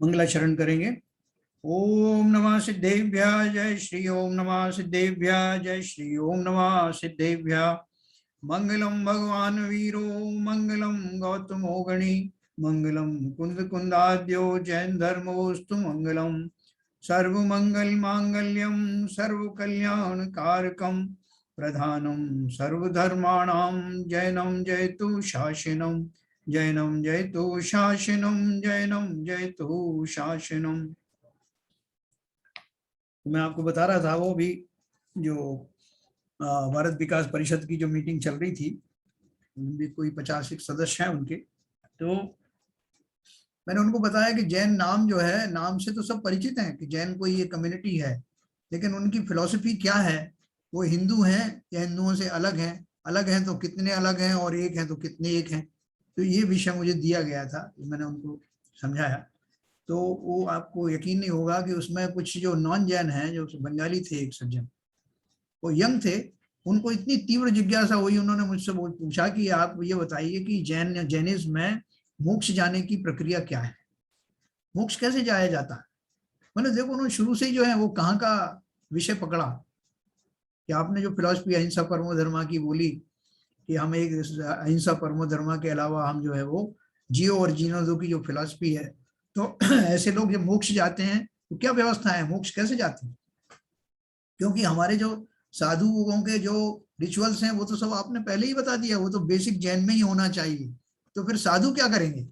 मंगलाचरण करेंगे। ओम नमः सिद्धेभ्यः, जय श्री ओम नमः सिद्धेभ्यः, जय श्री ओम नमः सिद्धेभ्यः। मंगलम भगवान वीरो, मंगलम गौतमो गणी, मंगलम कुंद कुंदाद्यो जैन धर्मोस्तु मंगलम। सर्वमंगल मांगल्यम सर्वकल्याण कारकम, प्रधानम सर्वधर्माणां जैनम जयतु शासनम, जैनम जयतु शासनम, जैनम जयतु शासनम। मैं आपको बता रहा था वो भी जो भारत विकास परिषद की जो मीटिंग चल रही थी, भी कोई 50 सदस्य हैं उनके, तो मैंने उनको बताया कि जैन नाम जो है, नाम से तो सब परिचित हैं कि जैन कोई ये कम्युनिटी है, लेकिन उनकी फिलॉसफी क्या है, वो हिंदू हैं या हिंदुओं से अलग हैं, अलग हैं तो कितने अलग हैं और एक हैं तो कितने एक हैं। तो ये विषय मुझे दिया गया था, मैंने उनको समझाया। तो वो आपको यकीन नहीं होगा कि उसमें कुछ जो नॉन जैन हैं, जो बंगाली थे एक सज्जन, वो यंग थे, उनको इतनी तीव्र जिज्ञासा हुई, उन्होंने मुझसे पूछा कि आप ये बताइए कि जैनिज्म में मोक्ष जाने की प्रक्रिया क्या है, मोक्ष कैसे जाया जाता है। मैंने देखो उन्होंने शुरू से ही जो है वो कहाँ का विषय पकड़ा कि आपने जो फिलॉसफी अहिंसा परमो धर्मा की बोली कि हम एक अहिंसा परमो धर्मा के अलावा हम जो है वो जियो और जीनो दो की जो फिलॉसफी है, तो ऐसे लोग जब मोक्ष जाते हैं तो क्या व्यवस्था है, मोक्ष कैसे जाते हैं। क्योंकि हमारे जो साधुओं के जो रिचुअल्स हैं वो तो सब आपने पहले ही बता दिया, वो तो बेसिक जैन में ही होना चाहिए, तो फिर साधु क्या करेंगे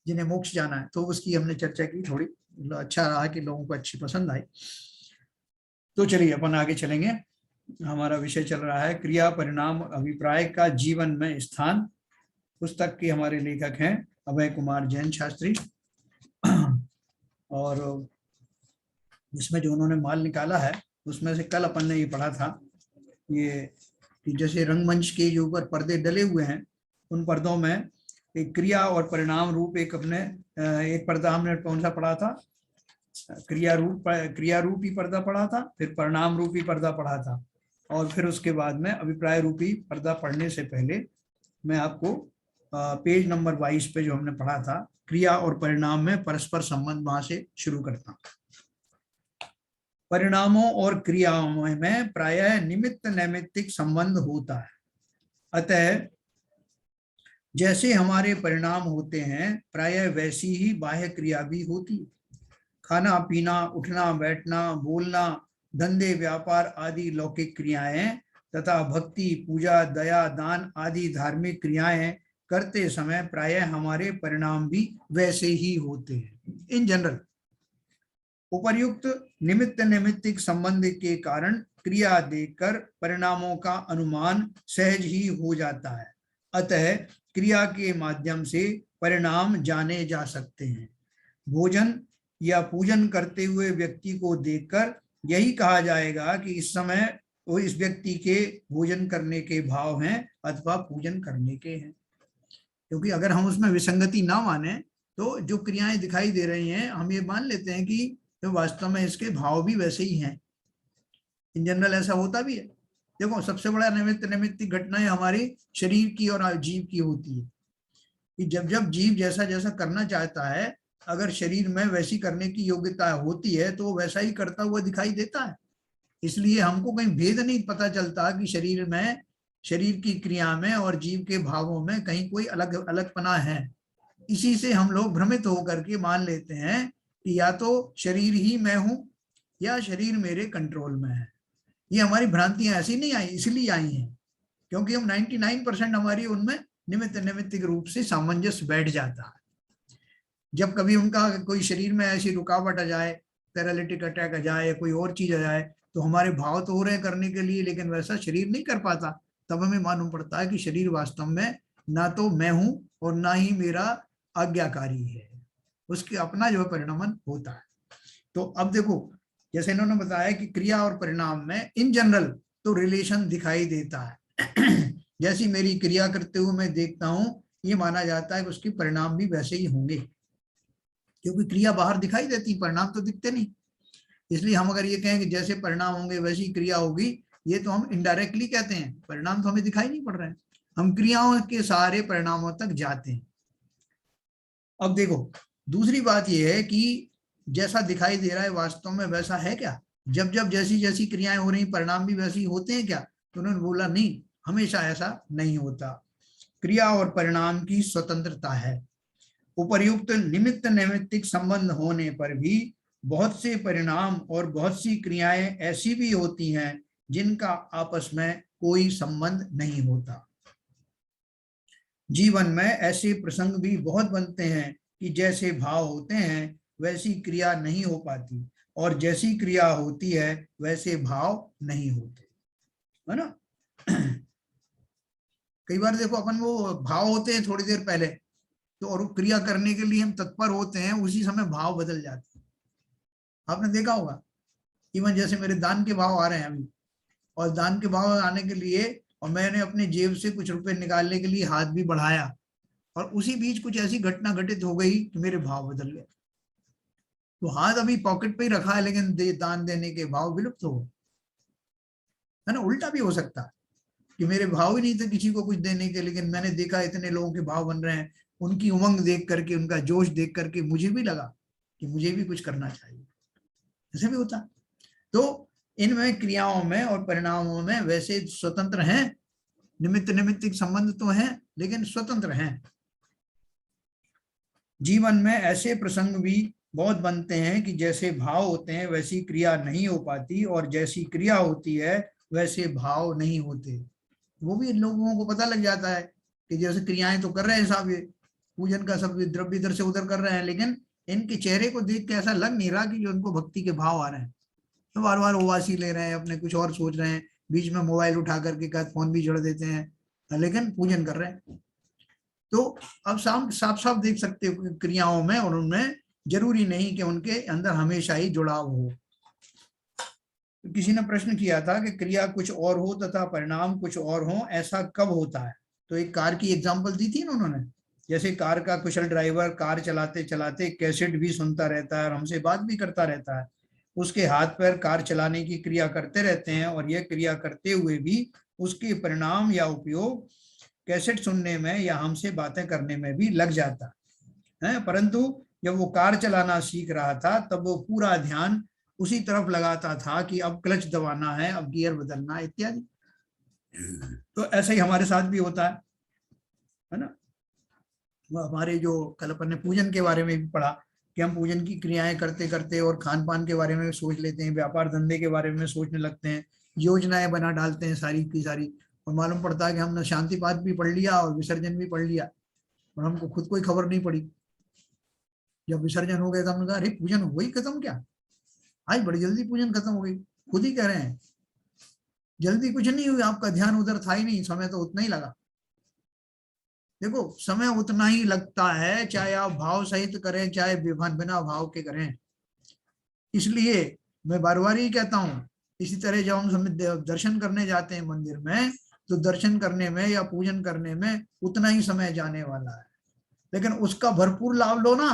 जिन्हें मोक्ष जाना है। तो उसकी हमने चर्चा की थोड़ी, अच्छा रहा कि लोगों को अच्छी पसंद आई। तो चलिए अपन आगे चलेंगे। हमारा विषय चल रहा है क्रिया परिणाम अभिप्राय का जीवन में स्थान। पुस्तक के हमारे लेखक हैं अभय कुमार जैन शास्त्री, और इसमें जो उन्होंने माल निकाला है उसमें से कल अपन ने ये पढ़ा था, ये कि जैसे रंगमंच के जो ऊपर पर्दे डले हुए हैं, उन पर्दों में एक क्रिया और परिणाम रूप एक अपने एक पर्दा हमने कौन सा पढ़ा था, क्रिया रूपी पर्दा पढ़ा था, फिर परिणाम रूपी पर्दा पढ़ा था, और फिर उसके बाद में अभिप्राय रूपी पर्दा पढ़ने से पहले मैं आपको पेज नंबर 22 पे जो हमने पढ़ा था क्रिया और परिणाम में परस्पर संबंध, वहां से शुरू करता हूं। परिणामों और क्रियाओं में प्रायः निमित्त नैमित्तिक संबंध होता है, अतः जैसे हमारे परिणाम होते हैं प्रायः वैसी ही बाह्य क्रिया भी होती है। खाना पीना, उठना बैठना, बोलना, धंधे व्यापार आदि लौकिक क्रियाएं तथा भक्ति पूजा दया दान आदि धार्मिक क्रियाएं करते समय प्रायः हमारे परिणाम भी वैसे ही होते हैं। इन जनरल उपर्युक्त निमित्त नैमित्तिक संबंध के कारण क्रिया देखकर परिणामों का अनुमान सहज ही हो जाता है, अतः क्रिया के माध्यम से परिणाम जाने जा सकते हैं। भोजन या पूजन करते हुए व्यक्ति को देखकर यही कहा जाएगा कि इस समय वो इस व्यक्ति के भोजन करने के भाव हैं अथवा पूजन करने के हैं। क्योंकि अगर हम उसमें विसंगति ना माने तो जो क्रियाएं दिखाई दे रही हैं हम ये मान लेते हैं कि तो वास्तव में इसके भाव भी वैसे ही हैं। इन जनरल ऐसा होता भी है। देखो सबसे बड़ा नैमित्तिक घटनाएं हमारी शरीर की और जीव की होती है कि जब जब जीव जैसा जैसा करना चाहता है, अगर शरीर में वैसी करने की योग्यता होती है तो वैसा ही करता हुआ दिखाई देता है। इसलिए हमको कहीं भेद नहीं पता चलता कि शरीर में, शरीर की क्रिया में और जीव के भावों में कहीं कोई अलग अलगपना है। इसी से हम लोग भ्रमित होकर के मान लेते हैं कि या तो शरीर ही मैं हूं या शरीर मेरे कंट्रोल में है। ये हमारी भ्रांतियां ऐसी नहीं आई, इसलिए आई हैं क्योंकि हम 99% हमारी उनमें निमित्त नैमित्तिक रूप से सामंजस्य बैठ जाता है। जब कभी उनका कोई शरीर में ऐसी रुकावट आ जाए, पैरालिटिक अटैक आ जाए या कोई और चीज आ जाए, तो हमारे भाव तो हो रहे हैं करने के लिए लेकिन वैसा शरीर नहीं कर पाता, तब हमें मालूम पड़ता है कि शरीर वास्तव में ना तो मैं हूं और ना ही मेरा आज्ञाकारी है, उसके अपना जो परिणामन होता है। तो अब देखो जैसे इन्होंने बताया कि क्रिया और परिणाम में इन जनरल तो रिलेशन दिखाई देता है। जैसी मेरी क्रिया करते हुए मैं देखता हूं, ये माना जाता है कि उसके परिणाम भी वैसे ही होंगे, क्योंकि क्रिया बाहर दिखाई देती, परिणाम तो दिखते नहीं। इसलिए हम अगर ये कहें कि जैसे परिणाम होंगे वैसी क्रिया होगी, ये तो हम इनडायरेक्टली कहते हैं, परिणाम तो हमें दिखाई नहीं पड़ रहे हैं। हम क्रियाओं के सारे परिणामों तक जाते हैं। अब देखो, दूसरी बात यह है कि जैसा दिखाई दे रहा है वास्तव में वैसा है क्या? जब जब जैसी जैसी क्रियाएं हो रही, परिणाम भी वैसे ही होते हैं क्या? तो उन्होंने बोला नहीं, हमेशा ऐसा नहीं होता। क्रिया और परिणाम की स्वतंत्रता है। उपर्युक्त निमित्त नैमित्तिक संबंध होने पर भी बहुत से परिणाम और बहुत सी क्रियाएं ऐसी भी होती हैं जिनका आपस में कोई संबंध नहीं होता। जीवन में ऐसे प्रसंग भी बहुत बनते हैं कि जैसे भाव होते हैं वैसी क्रिया नहीं हो पाती, और जैसी क्रिया होती है वैसे भाव नहीं होते, है ना। कई बार देखो, अपन वो भाव होते हैं थोड़ी देर पहले, तो और क्रिया करने के लिए हम तत्पर होते हैं, उसी समय भाव बदल जाते हैं। आपने देखा होगा, इवन जैसे मेरे दान के भाव आ रहे हैं अभी, और दान के भाव आने के लिए और मैंने अपने जेब से कुछ रुपए निकालने के लिए हाथ भी बढ़ाया, और उसी बीच कुछ ऐसी घटना घटित हो गई कि मेरे भाव बदल गए। तो हाथ अभी पॉकेट पे ही रखा है, लेकिन दान देने के भाव विलुप्त हो गए, है ना। उल्टा भी हो सकता है कि मेरे भाव ही नहीं थे किसी को कुछ देने के, लेकिन मैंने देखा इतने लोगों के भाव बन रहे हैं, उनकी उमंग देख करके, उनका जोश देख करके मुझे भी लगा कि मुझे भी कुछ करना चाहिए। ऐसे भी होता। तो इनमें क्रियाओं में और परिणामों में वैसे स्वतंत्र हैं, निमित्त निमित्तिक संबंध तो हैं लेकिन स्वतंत्र हैं। जीवन में ऐसे प्रसंग भी बहुत बनते हैं कि जैसे भाव होते हैं वैसी क्रिया नहीं हो पाती, और जैसी क्रिया होती है वैसे भाव नहीं होते। वो भी इन लोगों को पता लग जाता है कि जैसे क्रियाएं तो कर रहे हैं साहब, ये पूजन का सब द्रव्य इधर से उधर कर रहे हैं, लेकिन इनके चेहरे को देख के ऐसा लग नहीं रहा कि जो उनको भक्ति के भाव आ रहे हैं। तो बार बार उवासी ले रहे हैं, अपने कुछ और सोच रहे हैं, बीच में मोबाइल उठा करके फोन भी जोड़ देते हैं, लेकिन पूजन कर रहे हैं। तो अब साफ साफ देख सकते हो क्रियाओं में और उनमें जरूरी नहीं कि उनके अंदर हमेशा ही जुड़ाव हो। तो किसी ने प्रश्न किया था कि क्रिया कुछ और हो तथा परिणाम कुछ और हो, ऐसा कब होता है? तो एक कार की एग्जांपल दी थी ना उन्होंने, जैसे कार का कुशल ड्राइवर कार चलाते चलाते कैसेट भी सुनता रहता है और हमसे बात भी करता रहता है। उसके हाथ पैर कार चलाने की क्रिया करते रहते हैं, और यह क्रिया करते हुए भी उसके परिणाम या उपयोग कैसेट सुनने में या हमसे बातें करने में भी लग जाता है। परंतु जब वो कार चलाना सीख रहा था तब वो पूरा ध्यान उसी तरफ लगाता था कि अब क्लच दबाना है, अब गियर बदलना है, इत्यादि। तो ऐसे ही हमारे साथ भी होता है ना। वो हमारे जो कल अपन ने पूजन के बारे में भी पढ़ा कि हम पूजन की क्रियाएं करते करते और खान पान के बारे में सोच लेते हैं, व्यापार धंधे के बारे में सोचने लगते हैं, योजनाएं बना डालते हैं सारी की सारी, और मालूम पड़ता है कि हमने शांति पाठ भी पढ़ लिया और विसर्जन भी पढ़ लिया, और हमको खुद कोई खबर नहीं पड़ी। जब विसर्जन हो गया तो हमने कहा अरे पूजन हो गई खत्म क्या, आज बड़ी जल्दी पूजन खत्म हो गई। खुद ही कह रहे हैं जल्दी कुछ नहीं हुई, आपका ध्यान उधर था ही नहीं, समय तो उतना ही लगा। देखो समय उतना ही लगता है, चाहे आप भाव सहित करें चाहे बिना भाव के करें। इसलिए मैं बार बार ही कहता हूँ, इसी तरह जब हम दर्शन करने जाते हैं मंदिर में, तो दर्शन करने में या पूजन करने में उतना ही समय जाने वाला है, लेकिन उसका भरपूर लाभ लो ना।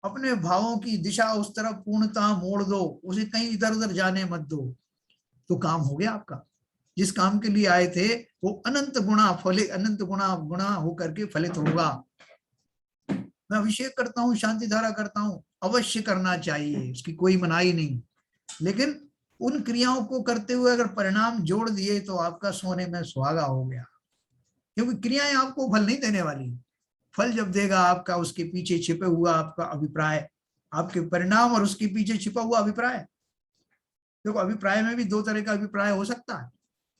अपने भावों की दिशा उस तरफ पूर्णतः मोड़ दो, उसे कहीं इधर उधर जाने मत दो, तो काम हो गया आपका। जिस काम के लिए आए थे वो अनंत गुणा फलित, अनंत गुणा गुणा होकर के फलित होगा। मैं अभिषेक करता हूँ, शांति धारा करता हूँ, अवश्य करना चाहिए, इसकी कोई मनाही नहीं, लेकिन उन क्रियाओं को करते हुए अगर परिणाम जोड़ दिए तो आपका सोने में सुहागा हो गया, क्योंकि क्रियाएं आपको फल नहीं देने वाली। फल जब देगा आपका उसके पीछे छिपे हुआ आपका अभिप्राय, आपके परिणाम और उसके पीछे छिपा हुआ अभिप्राय। देखो अभिप्राय में भी दो तरह का अभिप्राय हो सकता है।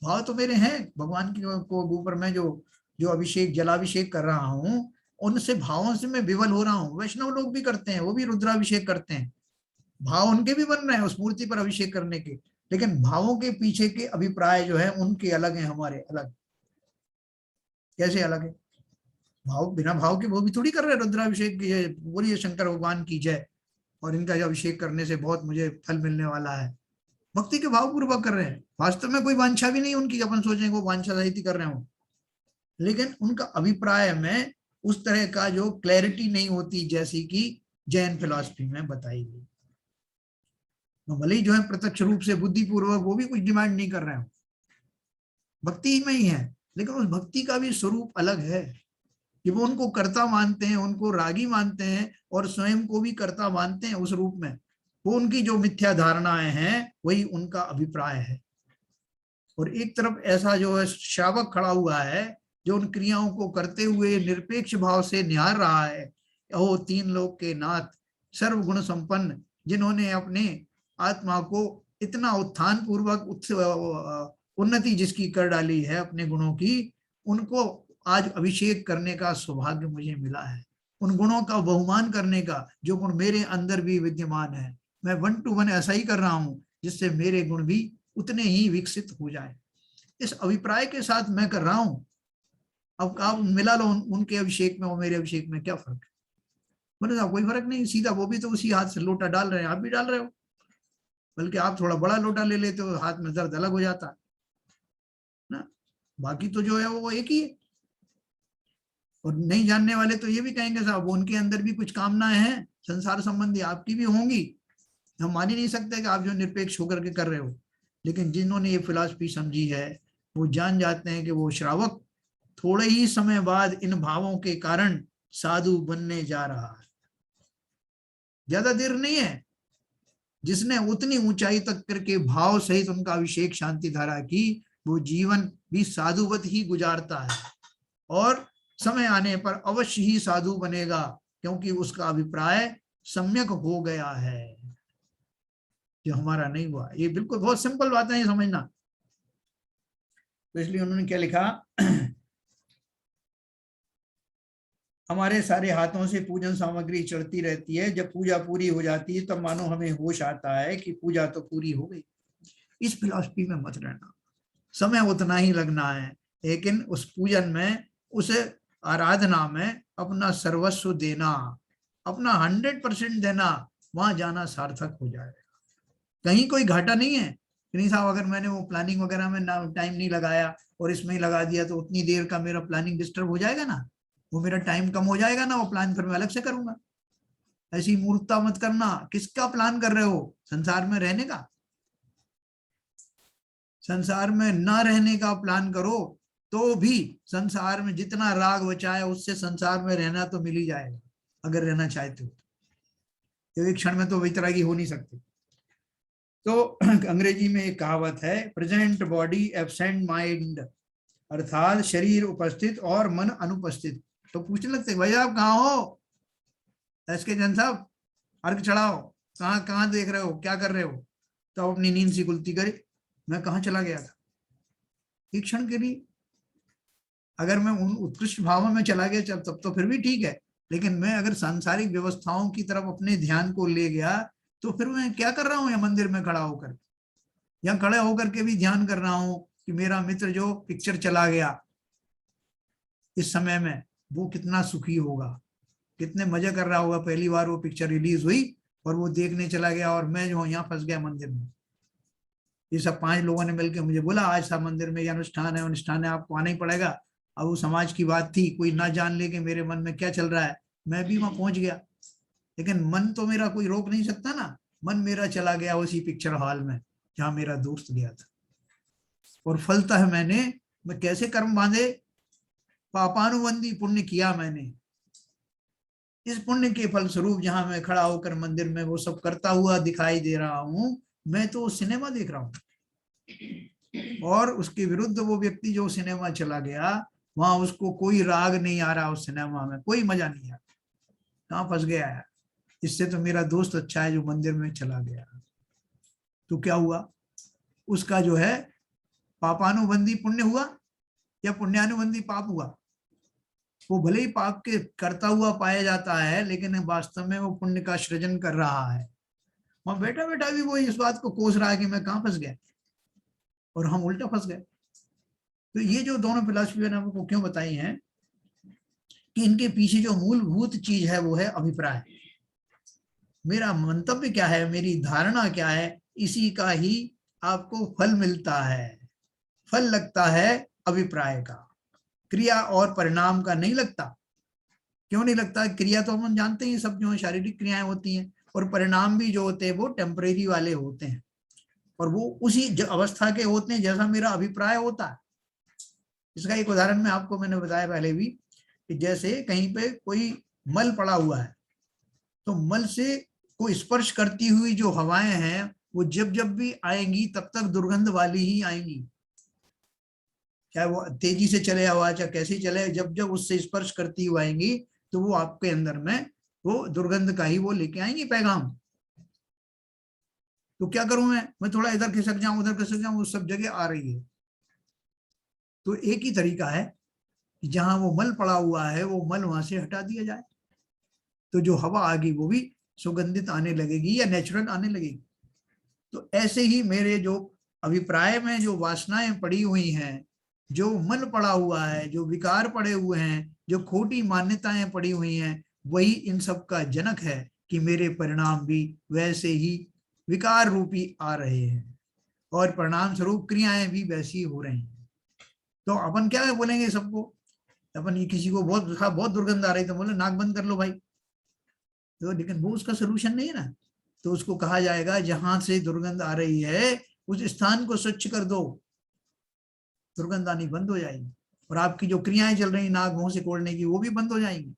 भाव तो मेरे हैं भगवान की को ऊपर मैं जो जो अभिषेक जलाभिषेक कर रहा हूँ, उनसे भावों से मैं विवल हो रहा हूँ। वैष्णव लोग भी करते हैं, वो भी रुद्राभिषेक करते हैं, भाव उनके भी बन रहे हैं उस मूर्ति पर अभिषेक करने के, लेकिन भावों के पीछे के अभिप्राय जो है उनके अलग हैं, हमारे अलग। कैसे अलग है? भाव बिना भाव के वो भी थोड़ी कर रहे हैं रुद्राभिषेक की, बोलिए शंकर भगवान की जय, और इनका जो अभिषेक करने से बहुत मुझे फल मिलने वाला है, भक्ति के भाव पूर्वक कर रहे हैं। वास्तव में कोई वांछा भी नहीं उनकी, अपन सोचेंगे वो वांछा सहित ही कर रहे हो, लेकिन उनका अभिप्राय में उस तरह का जो क्लैरिटी नहीं होती जैसी कि जैन फिलॉसफी में बताई गई। भले ही जो है प्रत्यक्ष रूप से बुद्धि पूर्वक वो भी कुछ डिमांड नहीं कर रहे हो, भक्ति में ही है, लेकिन उस भक्ति का भी स्वरूप अलग है कि वो उनको कर्ता मानते हैं, उनको रागी मानते हैं और स्वयं को भी कर्ता मानते हैं उस रूप में। वो उनकी जो मिथ्या धारणाएं हैं वही उनका अभिप्राय है। और एक तरफ ऐसा जो है श्रावक खड़ा हुआ है जो उन क्रियाओं को करते हुए निरपेक्ष भाव से निहार रहा है। ओ तीन लोक के नाथ, सर्वगुण संपन्न, जिन्होंने अपने आत्मा को इतना उत्थान पूर्वक उन्नति जिसकी कर डाली है अपने गुणों की, उनको आज अभिषेक करने का सौभाग्य मुझे मिला है, उन गुणों का बहुमान करने का जो गुण मेरे अंदर भी विद्यमान है। मैं 1 to 1 ऐसा ही कर रहा हूं जिससे मेरे गुण भी उतने ही विकसित हो जाए। इस अभिप्राय के साथ मैं कर रहा हूं। अब आप मिला लो उनके अभिषेक में और मेरे अभिषेक में, क्या फर्क है? बोले साहब कोई फर्क नहीं, सीधा वो भी तो उसी हाथ से लोटा डाल रहे हैं, आप भी डाल रहे हो, बल्कि आप थोड़ा बड़ा लोटा ले लेते हो, हाथ में दर्द अलग हो जाता है ना। बाकी तो जो है वो एक ही है। और नहीं जानने वाले तो ये भी कहेंगे साहब उनके अंदर भी कुछ कामनाएं हैं संसार संबंधी, आपकी भी होंगी, हम मान ही नहीं सकते कि आप जो निरपेक्ष होकर के कर रहे हो। लेकिन जिन्होंने ये फिलॉसफी समझी है वो जान जाते हैं कि वो श्रावक थोड़े ही समय बाद इन भावों के कारण साधु बनने जा रहा है, ज्यादा देर नहीं है। जिसने उतनी ऊंचाई तक करके भाव सहित उनका अभिषेक शांति धारा की, वो जीवन भी साधुवत ही गुजारता है और समय आने पर अवश्य ही साधु बनेगा, क्योंकि उसका अभिप्राय सम्यक हो गया है, जो हमारा नहीं हुआ। ये बिल्कुल बहुत सिंपल बात है ये समझना। तो इसलिए उन्होंने क्या लिखा, हमारे सारे हाथों से पूजन सामग्री चढ़ती रहती है, जब पूजा पूरी हो जाती है तब मानो हमें होश आता है कि पूजा तो पूरी हो गई। इस फिलॉसफी में मत रहना, समय उतना ही लगना है, लेकिन उस पूजन में, उस आराधना में अपना सर्वस्व देना, अपना 100% देना, वहां जाना सार्थक हो जाएगा। कहीं कोई घाटा नहीं है कि नहीं साहब अगर मैंने वो प्लानिंग वगैरह में ना टाइम नहीं लगाया और इसमें ही लगा दिया तो उतनी देर का मेरा प्लानिंग डिस्टर्ब हो जाएगा ना, वो मेरा टाइम कम हो जाएगा ना, वो प्लान फिर मैं अलग से करूंगा। ऐसी मूर्खता मत करना। किसका प्लान कर रहे हो? संसार में रहने का। संसार में न रहने का प्लान करो तो भी संसार में जितना राग बचा है उससे संसार में रहना तो मिल ही जाएगा, अगर रहना चाहते हो तो। एक क्षण में तो वैतरागी हो नहीं सकती। तो अंग्रेजी में एक कहावत है, प्रेजेंट बॉडी एब्सेंट माइंड, अर्थात शरीर उपस्थित और मन अनुपस्थित। तो पूछने लगते भाई आप कहाँ हो, एसके जैन साहब, अर्घ चढ़ाओ, कहाँ कहाँ देख रहे हो, क्या कर रहे हो? तो अपनी नींद सी गुलती करे, मैं कहाँ चला गया था? एक क्षण के लिए अगर मैं उन उत्कृष्ट भावों में चला गया तब तो फिर भी ठीक है, लेकिन मैं अगर सांसारिक व्यवस्थाओं की तरफ अपने ध्यान को ले गया तो फिर मैं क्या कर रहा हूँ या मंदिर में खड़ा होकर, या खड़े होकर के भी ध्यान कर रहा हूँ कि मेरा मित्र जो पिक्चर चला गया इस समय में वो कितना सुखी होगा, कितने मजे कर रहा होगा, पहली बार वो पिक्चर रिलीज हुई और वो देखने चला गया और मैं जो यहाँ फंस गया मंदिर में। ये सब 5 लोगों ने मिलकर मुझे बोला आज सब मंदिर में ये अनुष्ठान है, अनुष्ठान है, आपको आना ही पड़ेगा। अब वो समाज की बात थी, कोई ना जान ले कि मेरे मन में क्या चल रहा है, मैं भी वहां पहुंच गया। लेकिन मन तो मेरा कोई रोक नहीं सकता ना, मन मेरा चला गया उसी पिक्चर हॉल में जहां मेरा दोस्त गया था। और फलता है मैं कैसे कर्म बांधे, पापानुबंधी पुण्य किया मैंने। इस पुण्य के फलस्वरूप जहां मैं खड़ा होकर मंदिर में वो सब करता हुआ दिखाई दे रहा हूं, मैं तो सिनेमा देख रहा हूं। और उसके विरुद्ध वो व्यक्ति जो सिनेमा चला गया, वहां उसको कोई राग नहीं आ रहा, उस सिनेमा में कोई मजा नहीं आ रहा, कहाँ फंस गया है। इससे तो मेरा दोस्त अच्छा है जो मंदिर में चला गया। तो क्या हुआ, उसका जो है पापानुबंधी पुण्य हुआ या पुण्यानुबंधी पाप हुआ? वो भले ही पाप के करता हुआ पाया जाता है, लेकिन वास्तव में वो पुण्य का सृजन कर रहा है। वहां बैठा बैठा भी वो इस बात को कोस रहा है कि मैं कहाँ फंस गया, और हम उल्टा फंस गए। तो ये जो दोनों फिलॉसफी मैंने आपको क्यों बताई हैं कि इनके पीछे जो मूलभूत चीज है वो है अभिप्राय। मेरा मंतव्य क्या है, मेरी धारणा क्या है, इसी का ही आपको फल मिलता है। फल लगता है अभिप्राय का, क्रिया और परिणाम का नहीं लगता। क्यों नहीं लगता? क्रिया तो हम जानते हैं सब जो शारीरिक क्रियाएं होती हैं, और परिणाम भी जो होते हैं वो टेम्परेरी वाले होते हैं, और वो उसी अवस्था के होते हैं जैसा मेरा अभिप्राय होता है। इसका एक उदाहरण मैं आपको मैंने बताया पहले भी कि जैसे कहीं पे कोई मल पड़ा हुआ है, तो मल से को स्पर्श करती हुई जो हवाएं हैं वो जब जब भी आएंगी तब तक दुर्गंध वाली ही आएंगी, चाहे वो तेजी से चले हवा, चाहे कैसे चले, जब जब उससे स्पर्श करती हुई आएंगी तो वो आपके अंदर में वो दुर्गंध का ही वो लेके आएंगी पैगाम। तो क्या करूं मैं थोड़ा इधर खिसक जाऊं उधर खिसक जाऊं, उस सब जगह आ रही है। तो एक ही तरीका है कि जहां वो मल पड़ा हुआ है वो मल वहां से हटा दिया जाए, तो जो हवा आएगी वो भी सुगंधित आने लगेगी या नेचुरल आने लगेगी। तो ऐसे ही मेरे जो अभिप्राय में जो वासनाएं पड़ी हुई हैं, जो मन पड़ा हुआ है, जो विकार पड़े हुए हैं, जो खोटी मान्यताएं पड़ी हुई हैं, वही इन सब का जनक है कि मेरे परिणाम भी वैसे ही विकार रूपी आ रहे हैं और परिणाम स्वरूप क्रियाएं भी वैसी हो रही हैं। तो अपन क्या बोलेंगे सबको, अपन ये किसी को बहुत दुर्गंध आ रही तो बोले नाक बंद कर लो भाई, तो लेकिन वो उसका सोल्यूशन नहीं है ना। तो उसको कहा जाएगा जहां से दुर्गंध आ रही है उस स्थान को स्वच्छ कर दो, दुर्गंध आनी बंद हो जाएगी और आपकी जो क्रियाएं चल रही नाक मुंह से कोड़ने की वो भी बंद हो जाएंगी।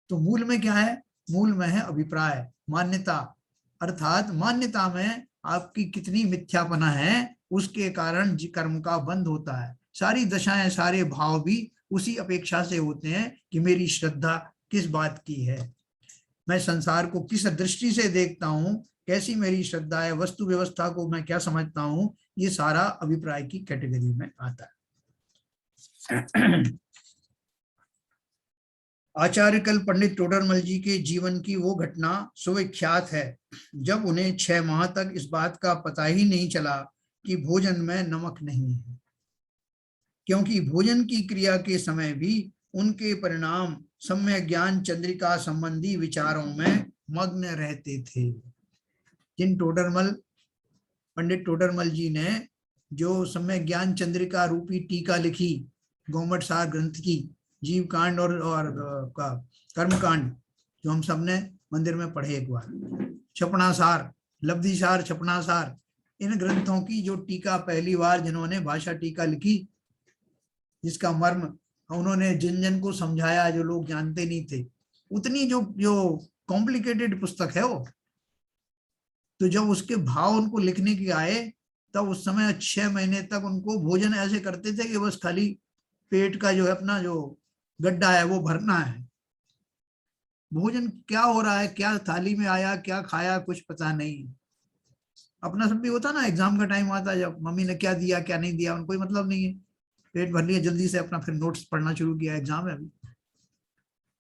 तो मूल में क्या है, मूल में है अभिप्राय, मान्यता, अर्थात मान्यता में आपकी कितनी मिथ्यापना है उसके कारण कर्म का बंध होता है। सारी दशाएं सारे भाव भी उसी अपेक्षा से होते हैं कि मेरी श्रद्धा किस बात की है, मैं संसार को किस दृष्टि से देखता हूं, कैसी मेरी श्रद्धा है, वस्तु व्यवस्था को मैं क्या समझता हूं, ये सारा अभिप्राय की कैटेगरी में आता है। आचार्य कल पंडित टोडरमल जी के जीवन की वो घटना सुविख्यात है जब उन्हें 6 माह तक इस बात का पता ही नहीं चला कि भोजन में नमक नहीं है, क्योंकि भोजन की क्रिया के समय भी उनके परिणाम सम्यक ज्ञान चंद्रिका संबंधी विचारों में मग्न रहते थे। जिन टोडरमल पंडित टोडरमल जी ने जो सम्यक ज्ञान चंद्रिका रूपी टीका लिखी गौमठ सार ग्रंथ की, जीव कांड और का कर्म कांड जो हम सबने मंदिर में पढ़े एक बार, छपनासार, लब्धिसार, छपनासार, इन ग्रंथों की जो टीका पहली बार जिन्होंने भाषा टीका लिखी, जिसका मर्म उन्होंने जिन जन को समझाया जो लोग जानते नहीं थे, उतनी जो जो कॉम्प्लिकेटेड पुस्तक है वो, तो जब उसके भाव उनको लिखने के आए तब उस समय 6 महीने तक उनको भोजन ऐसे करते थे कि बस खाली पेट का जो है अपना जो गड्ढा है वो भरना है, भोजन क्या हो रहा है, क्या थाली में आया, क्या खाया, कुछ पता नहीं। अपना सब भी होता ना, एग्जाम का टाइम आता है जब मम्मी ने क्या दिया क्या नहीं दिया उनको मतलब नहीं है, पेट भर लिया जल्दी से अपना फिर नोट्स पढ़ना शुरू किया, एग्जाम है अभी।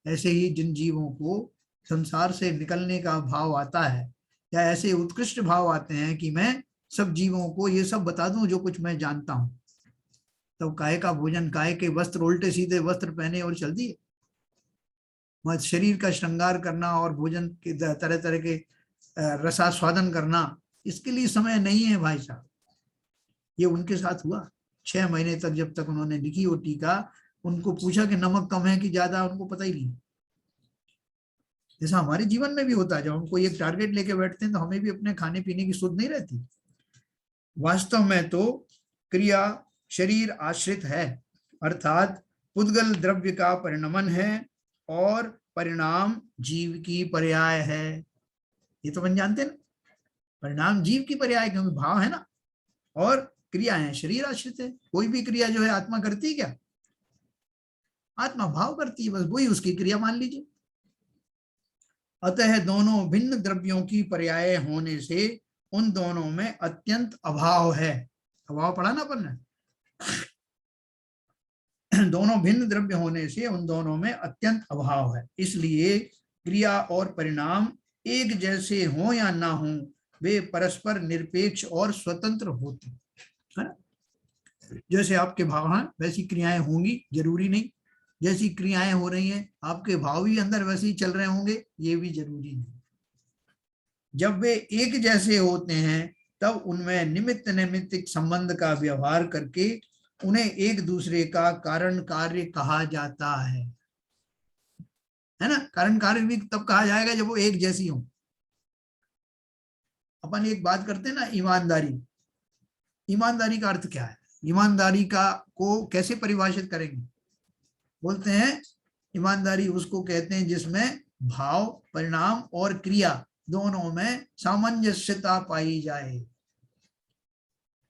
ऐसे ही जिन जीवों को संसार से निकलने का भाव आता है या ऐसे उत्कृष्ट भाव आते हैं कि मैं सब जीवों को ये सब बता दूं जो कुछ मैं जानता हूं, तब काय का भोजन, काय के वस्त्र, उल्टे सीधे वस्त्र पहने और चल दिए। मत शरीर का श्रृंगार करना और भोजन के तरह तरह के रसास्वादन करना, इसके लिए समय नहीं है भाई साहब। ये उनके साथ हुआ 6 महीने तक, जब तक उन्होंने लिखी वो टीका, उनको पूछा कि नमक कम है कि ज्यादा, उनको पता ही नहीं। जैसा हमारे जीवन में भी होता है, जब हम कोई एक टारगेट लेके बैठते हैं तो हमें भी अपने खाने पीने की सुध नहीं रहती। वास्तव में तो क्रिया शरीर आश्रित है, अर्थात पुद्गल द्रव्य का परिणमन है और परिणाम जीव की पर्याय है। ये तो अपन जानते हैं ना, परिणाम जीव की पर्याय, क्योंकि भाव है ना, और क्रियाएं शरीर आश्रित है। कोई भी क्रिया जो है आत्मा करती है क्या, आत्मा भाव करती है, बस वही उसकी क्रिया मान लीजिए। अतः दोनों भिन्न द्रव्यों की पर्याय होने से उन दोनों में अत्यंत अभाव है। अभाव पढ़ा ना अपन ने, दोनों भिन्न द्रव्य होने से उन दोनों में अत्यंत अभाव है, इसलिए क्रिया और परिणाम एक जैसे हो या ना हो, वे परस्पर निरपेक्ष और स्वतंत्र होते हैं। जैसे आपके भाव हैं वैसी क्रियाएं होंगी, जरूरी नहीं जैसी क्रियाएं हो रही हैं आपके भाव भी अंदर वैसे ही चल रहे होंगे, ये भी जरूरी नहीं। जब वे एक जैसे होते हैं तब उनमें निमित्त नैमित्तिक संबंध का व्यवहार करके उन्हें एक दूसरे का कारण कार्य कहा जाता है ना। कारण कार्य भी तब कहा जाएगा जब वो एक जैसी हो। अपन एक बात करते हैं ना, ईमानदारी, ईमानदारी का अर्थ क्या है, ईमानदारी का को कैसे परिभाषित करेंगे? बोलते हैं ईमानदारी उसको कहते हैं जिसमें भाव, परिणाम और क्रिया दोनों में सामंजस्यता पाई जाए,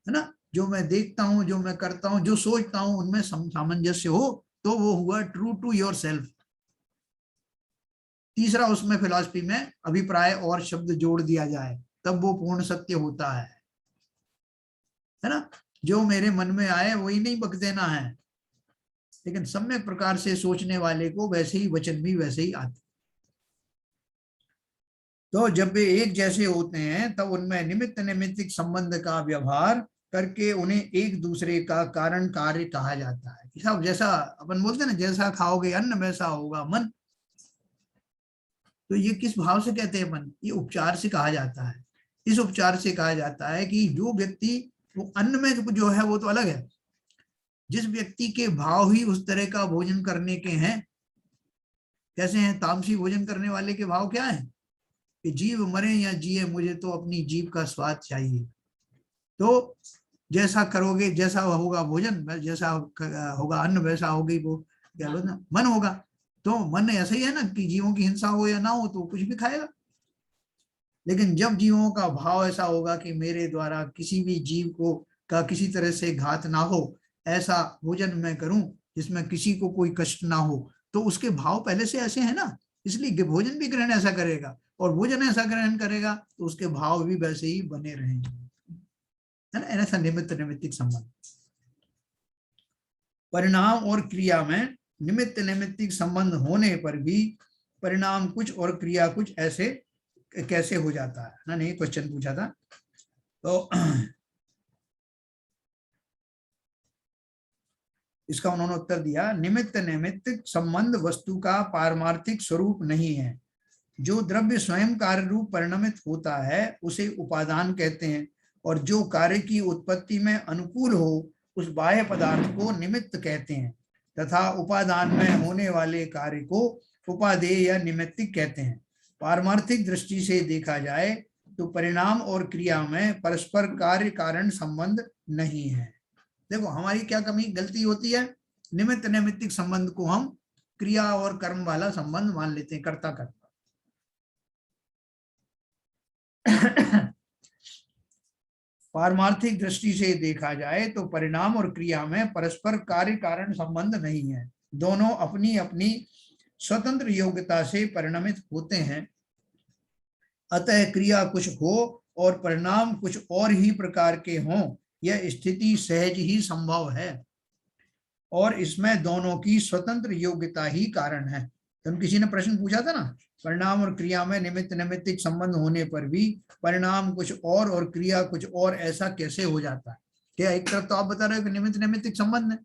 है ना। जो मैं देखता हूं, जो मैं करता हूं, जो सोचता हूं, उनमें सामंजस्य हो तो वो हुआ ट्रू टू योर सेल्फ। तीसरा उसमें फिलॉसफी में अभिप्राय और शब्द जोड़ दिया जाए तब वो पूर्ण सत्य होता है ना। जो मेरे मन में आए वही नहीं बक देना है, लेकिन सम्यक प्रकार से सोचने वाले को वैसे ही वचन भी वैसे ही आते। तो जब वे एक जैसे होते हैं तब उनमें निमित्त नैमित्तिक संबंध का व्यवहार करके उन्हें एक दूसरे का कारण कार्य कहा जाता है। सब जैसा अपन बोलते हैं ना, जैसा खाओगे अन्न वैसा होगा मन। तो ये किस भाव से कहते हैं मन? ये उपचार से कहा जाता है। इस उपचार से कहा जाता है कि जो व्यक्ति, वो अन्न में जो है वो तो अलग है, जिस व्यक्ति के भाव ही उस तरह का भोजन करने के हैं। कैसे हैं? तामसी भोजन करने वाले के भाव क्या है कि जीव मरे या जिए मुझे तो अपनी जीव का स्वाद चाहिए। तो जैसा करोगे, जैसा होगा भोजन, जैसा होगा अन्न वैसा होगी वो क्या बोलते हैं मन होगा। तो मन ऐसा ही है ना कि जीवों की हिंसा हो या ना हो तो कुछ भी खाएगा। लेकिन जब जीवों का भाव ऐसा होगा कि मेरे द्वारा किसी भी जीव को का किसी तरह से घात ना हो, ऐसा भोजन मैं करूं जिसमें किसी को कोई कष्ट ना हो, तो उसके भाव पहले से ऐसे है ना, इसलिए भोजन भी ग्रहण ऐसा करेगा, और भोजन ऐसा ग्रहण करेगा तो उसके भाव भी वैसे ही बने रहेंगे, है ना। ऐसा निमित्त नैमित्तिक संबंध। परिणाम और क्रिया में निमित्त नैमित्तिक संबंध होने पर भी परिणाम कुछ और क्रिया कुछ ऐसे कैसे हो जाता है ना। नहीं, क्वेश्चन पूछा था तो इसका उन्होंने उत्तर दिया, निमित्त नैमित्तिक संबंध वस्तु का पारमार्थिक स्वरूप नहीं है। जो द्रव्य स्वयं कार्य रूप परिणमित होता है उसे उपादान कहते हैं, और जो कार्य की उत्पत्ति में अनुकूल हो उस बाह्य पदार्थ को निमित्त कहते हैं, तथा उपादान में होने वाले कार्य को उपादेय या निमित्तिक कहते हैं। पारमार्थिक दृष्टि से देखा जाए तो परिणाम और क्रिया में परस्पर कार्य कारण संबंध नहीं है। देखो हमारी क्या कमी गलती होती है, निमित्त नैमित्तिक संबंध को हम क्रिया और कर्म वाला संबंध मान लेते हैं, कर्ता कर्ता। पारमार्थिक दृष्टि से देखा जाए तो परिणाम और क्रिया में परस्पर कार्य कारण संबंध नहीं है। दोनों अपनी अपनी स्वतंत्र योग्यता से परिणमित होते हैं। अतः क्रिया कुछ हो और परिणाम कुछ और ही प्रकार के हों, यह स्थिति सहज ही संभव है, और इसमें दोनों की स्वतंत्र योग्यता ही कारण है। तो किसी ने प्रश्न पूछा था ना, परिणाम और क्रिया में निमित्त नैमित्तिक संबंध होने पर भी परिणाम कुछ और क्रिया कुछ और, ऐसा कैसे हो जाता है? क्या एक तरफ तो आप बता रहे हो कि निमित्त नैमित्तिक संबंध है,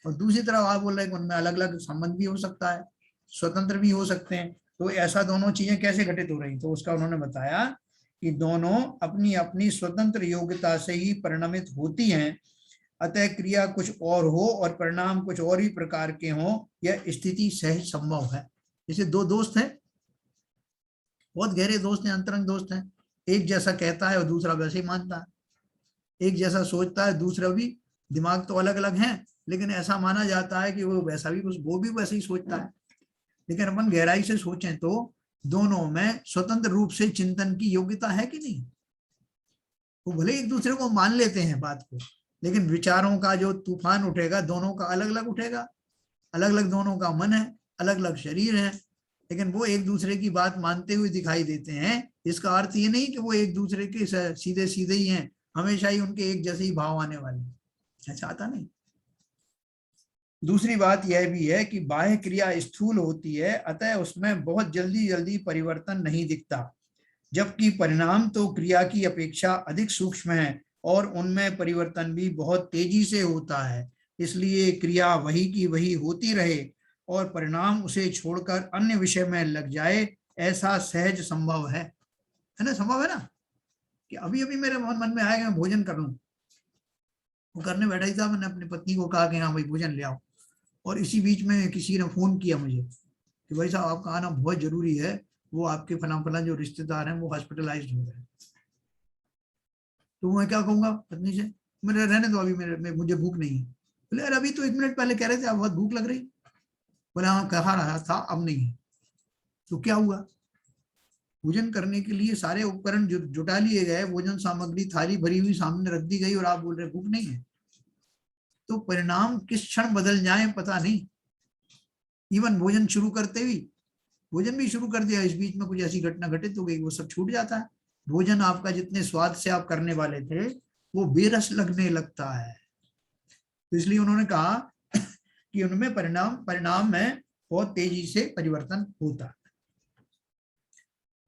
और दूसरी तरफ आप बोल रहे हैं कि उनमें अलग अलग संबंध भी हो सकता है, स्वतंत्र भी हो सकते हैं। तो ऐसा दोनों चीजें कैसे घटित हो रही? तो उसका उन्होंने बताया कि दोनों अपनी अपनी स्वतंत्र योग्यता से ही परिणमित होती हैं। अतः क्रिया कुछ और हो और परिणाम कुछ और ही प्रकार के हों, यह स्थिति सहज संभव है। जैसे दो दोस्त हैं, बहुत गहरे दोस्त हैं, अंतरंग दोस्त हैं, एक जैसा कहता है और दूसरा वैसे ही मानता है, एक जैसा सोचता है दूसरा भी, दिमाग तो अलग अलग हैं लेकिन ऐसा माना जाता है कि वो वैसा भी, वो भी वैसे ही सोचता है। लेकिन अपन गहराई से सोचें तो दोनों में स्वतंत्र रूप से चिंतन की योग्यता है कि नहीं? वो भले एक दूसरे को मान लेते हैं बात को, लेकिन विचारों का जो तूफान उठेगा दोनों का अलग अलग उठेगा। अलग अलग दोनों का मन है, अलग अलग शरीर है, लेकिन वो एक दूसरे की बात मानते हुए दिखाई देते हैं। इसका अर्थ ये नहीं कि वो एक दूसरे के सीधे सीधे ही हैं, हमेशा ही उनके एक जैसे ही भाव आने वाले, ऐसा आता नहीं। दूसरी बात यह भी है कि बाह्य क्रिया स्थूल होती है, अतः उसमें बहुत जल्दी जल्दी परिवर्तन नहीं दिखता, जबकि परिणाम तो क्रिया की अपेक्षा अधिक सूक्ष्म है और उनमें परिवर्तन भी बहुत तेजी से होता है। इसलिए क्रिया वही की वही होती रहे और परिणाम उसे छोड़कर अन्य विषय में लग जाए, ऐसा सहज संभव है ना? संभव है ना कि अभी अभी मेरे मन में आएगा मैं भोजन कर लूं, वो करने बैठा ही था, मैंने अपनी पत्नी को कहा कि हाँ भाई भोजन ले आओ, और इसी बीच में किसी ने फोन किया मुझे कि भाई साहब आपका आना बहुत जरूरी है, वो आपके फलां फलां जो रिश्तेदार हैं वो हॉस्पिटलाइज्ड हो गए। तो मैं क्या कहूंगा पत्नी से? मेरे रहने दो, अभी मुझे भूख नहीं है। बोले अरे अभी तो 1 मिनट पहले कह रहे थे आप बहुत भूख लग रही। बोले हाँ कहा रहा था, अब नहीं है। तो क्या हुआ, भोजन करने के लिए सारे उपकरण जुटा लिए गए, भोजन सामग्री थाली भरी हुई सामने रख दी गई और आप बोल रहे भूख नहीं है। तो परिणाम किस क्षण बदल जाए पता नहीं। इवन भोजन शुरू करते ही, भोजन भी शुरू कर दिया, इस बीच में कुछ ऐसी घटना घटित हो गई, वो सब छूट जाता है। भोजन आपका जितने स्वाद से आप करने वाले थे वो बेरस लगने लगता है। तो इसलिए उन्होंने कहा कि उनमें परिणाम में बहुत तेजी से परिवर्तन होता है।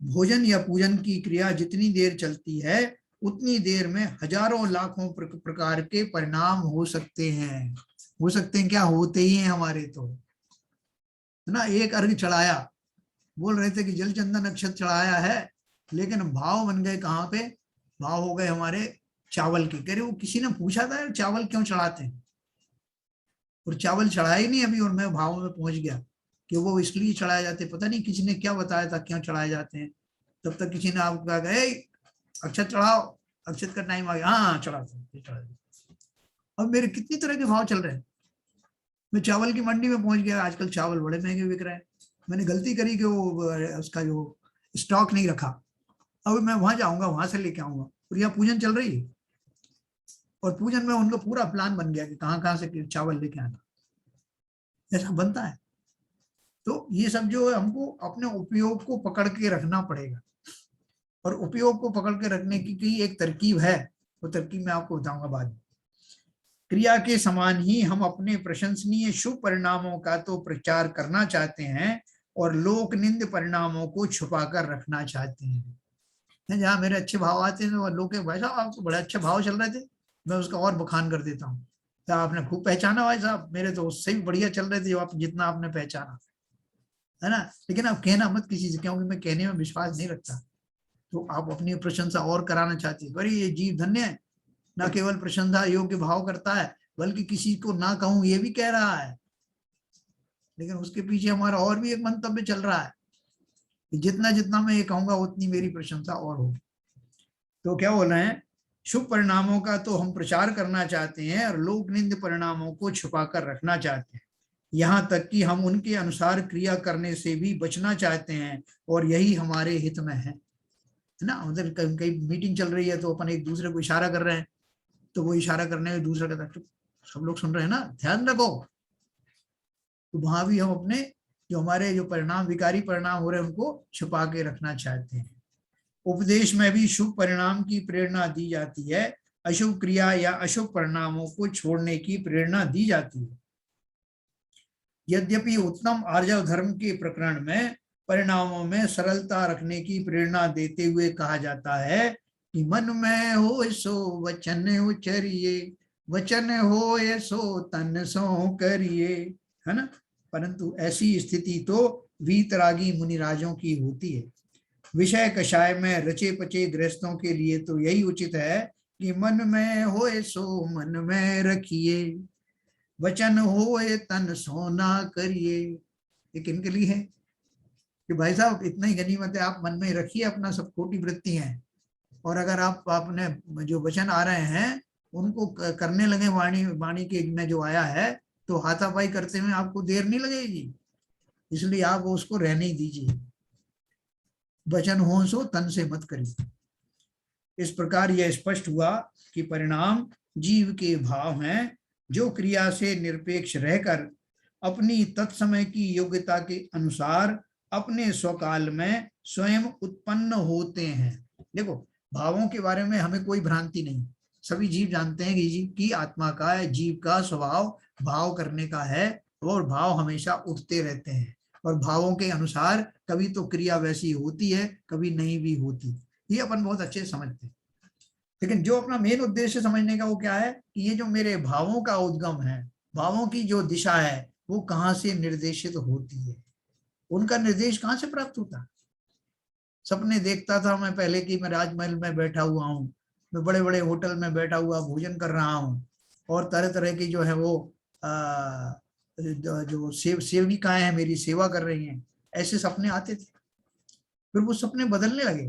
भोजन या पूजन की क्रिया जितनी देर चलती है उतनी देर में हजारों लाखों प्रकार के परिणाम हो सकते हैं। हो सकते हैं क्या, होते ही हैं हमारे, तो है ना। एक अर्घ चढ़ाया, बोल रहे थे कि जल चंदन अक्षत चढ़ाया है, लेकिन भाव बन गए कहाँ पे, भाव हो गए हमारे चावल के। कह रहे वो किसी ने पूछा था चावल क्यों चढ़ाते हैं, और चावल चढ़ाया ही नहीं अभी और मैं भाव में पहुंच गया कि वो इसलिए चढ़ाए जाते। पता नहीं किसी ने क्या बताया था क्यों चढ़ाए जाते हैं। तब तक किसी ने आपको कहा गया अक्षत चढ़ाओ, अक्षत का टाइम आ गया, हाँ चढ़ा। अब मेरे कितनी तरह के भाव चल रहे हैं। मैं चावल की मंडी में पहुंच गया, आजकल चावल बड़े महंगे बिक रहे हैं। मैंने गलती करी कि वो उसका जो स्टॉक नहीं रखा। अब मैं वहां जाऊंगा, वहां से लेके आऊंगा, और यहाँ पूजन चल रही है, और पूजन में उनका पूरा प्लान बन गया कि कहाँ कहाँ से चावल लेके आना, ऐसा बनता है। तो ये सब जो है हमको अपने उपयोग को पकड़ के रखना पड़ेगा, और उपयोग को पकड़ के रखने की एक तरकीब है, वो तरकीब मैं आपको बताऊंगा बाद में। क्रिया के समान ही हम अपने प्रशंसनीय शुभ परिणामों का तो प्रचार करना चाहते हैं और लोक निंद परिणामों को छुपाकर रखना चाहते हैं। जहाँ मेरे अच्छे भाव आते हैं तो लोग भाई साहब आपको बड़े अच्छे भाव चल रहे थे, मैं उसका और बखान कर देता हूँ, तो आपने खूब पहचाना भाई साहब, मेरे तो उससे भी बढ़िया चल रहे थे जो आप जितना आपने पहचाना, है ना। लेकिन आप कहना मत किसी से, क्योंकि मैं कहने में विश्वास नहीं रखता। तो आप अपनी प्रशंसा और कराना चाहते हैं, अरे ये जीव धन्य है, न केवल प्रशंसा योग्य भाव करता है बल्कि किसी को ना कहूं ये भी कह रहा है। लेकिन उसके पीछे हमारा और भी एक मंतव्य चल रहा है कि जितना जितना मैं ये कहूंगा उतनी मेरी प्रशंसा और होगी। तो क्या बोल रहे हैं, शुभ परिणामों का तो हम प्रचार करना चाहते हैं और लोक निंद परिणामों को छुपाकर रखना चाहते हैं। यहाँ तक कि हम उनके अनुसार क्रिया करने से भी बचना चाहते हैं, और यही हमारे हित में है ना। मतलब कहीं मीटिंग चल रही है तो अपन एक दूसरे को इशारा कर रहे हैं, तो वो इशारा करने में दूसरा कहता है सब लोग सुन रहे हैं ना, ध्यान रखो। तो वहां भी हम अपने जो हमारे जो परिणाम, विकारी परिणाम हो रहे हैं उनको छुपा के रखना चाहते हैं। उपदेश में भी शुभ परिणाम की प्रेरणा दी जाती है, अशुभ क्रिया या अशुभ परिणामों को छोड़ने की प्रेरणा दी जाती है। यद्यपि उत्तम आर्जव धर्म के प्रकरण में परिणामों में सरलता रखने की प्रेरणा देते हुए कहा जाता है कि मन में हो सो वचन उचरिए, वचन हो सो तन सो करिए, है ना। परंतु ऐसी स्थिति तो वीतरागी मुनिराजों की होती है। विषय कषाय में रचे पचे गृहस्थों के लिए तो यही उचित है कि मन में हो सो मन में रखिए, वचन हो तन सोना करिए। ये किनके लिए है कि भाई साहब इतना ही गनीमत है, आप मन में रखिए अपना, सब खोटी वृत्ति है, और अगर आप अपने जो वचन आ रहे हैं उनको करने लगे, वाणी वाणी के में जो आया है, तो हाथापाई करते हुए आपको देर नहीं लगेगी, इसलिए आप उसको रहने ही दीजिए। वचन हो सो तन से मत करिए। इस प्रकार यह स्पष्ट हुआ कि परिणाम जीव के भाव हैं, जो क्रिया से निरपेक्ष रहकर अपनी तत्समय की योग्यता के अनुसार अपने स्वकाल में स्वयं उत्पन्न होते हैं। देखो भावों के बारे में हमें कोई भ्रांति नहीं, सभी जीव जानते हैं कि जीव की आत्मा का है, जीव का स्वभाव भाव करने का है, और भाव हमेशा उठते रहते हैं, और भावों के अनुसार कभी तो क्रिया वैसी होती है, कभी नहीं भी होती, ये अपन बहुत अच्छे से समझते हैं। लेकिन जो अपना मेन उद्देश्य समझने का वो क्या है कि ये जो मेरे भावों का उद्गम है, भावों की जो दिशा है वो कहाँ से निर्देशित होती है, उनका निर्देश कहाँ से प्राप्त होता है। सपने देखता था मैं पहले कि मैं राजमहल में बैठा हुआ हूँ, मैं बड़े बड़े होटल में बैठा हुआ भोजन कर रहा हूँ, और तरह तरह की जो है वो जो सेविकाएं हैं मेरी सेवा कर रही हैं, ऐसे सपने आते थे। फिर वो सपने बदलने लगे,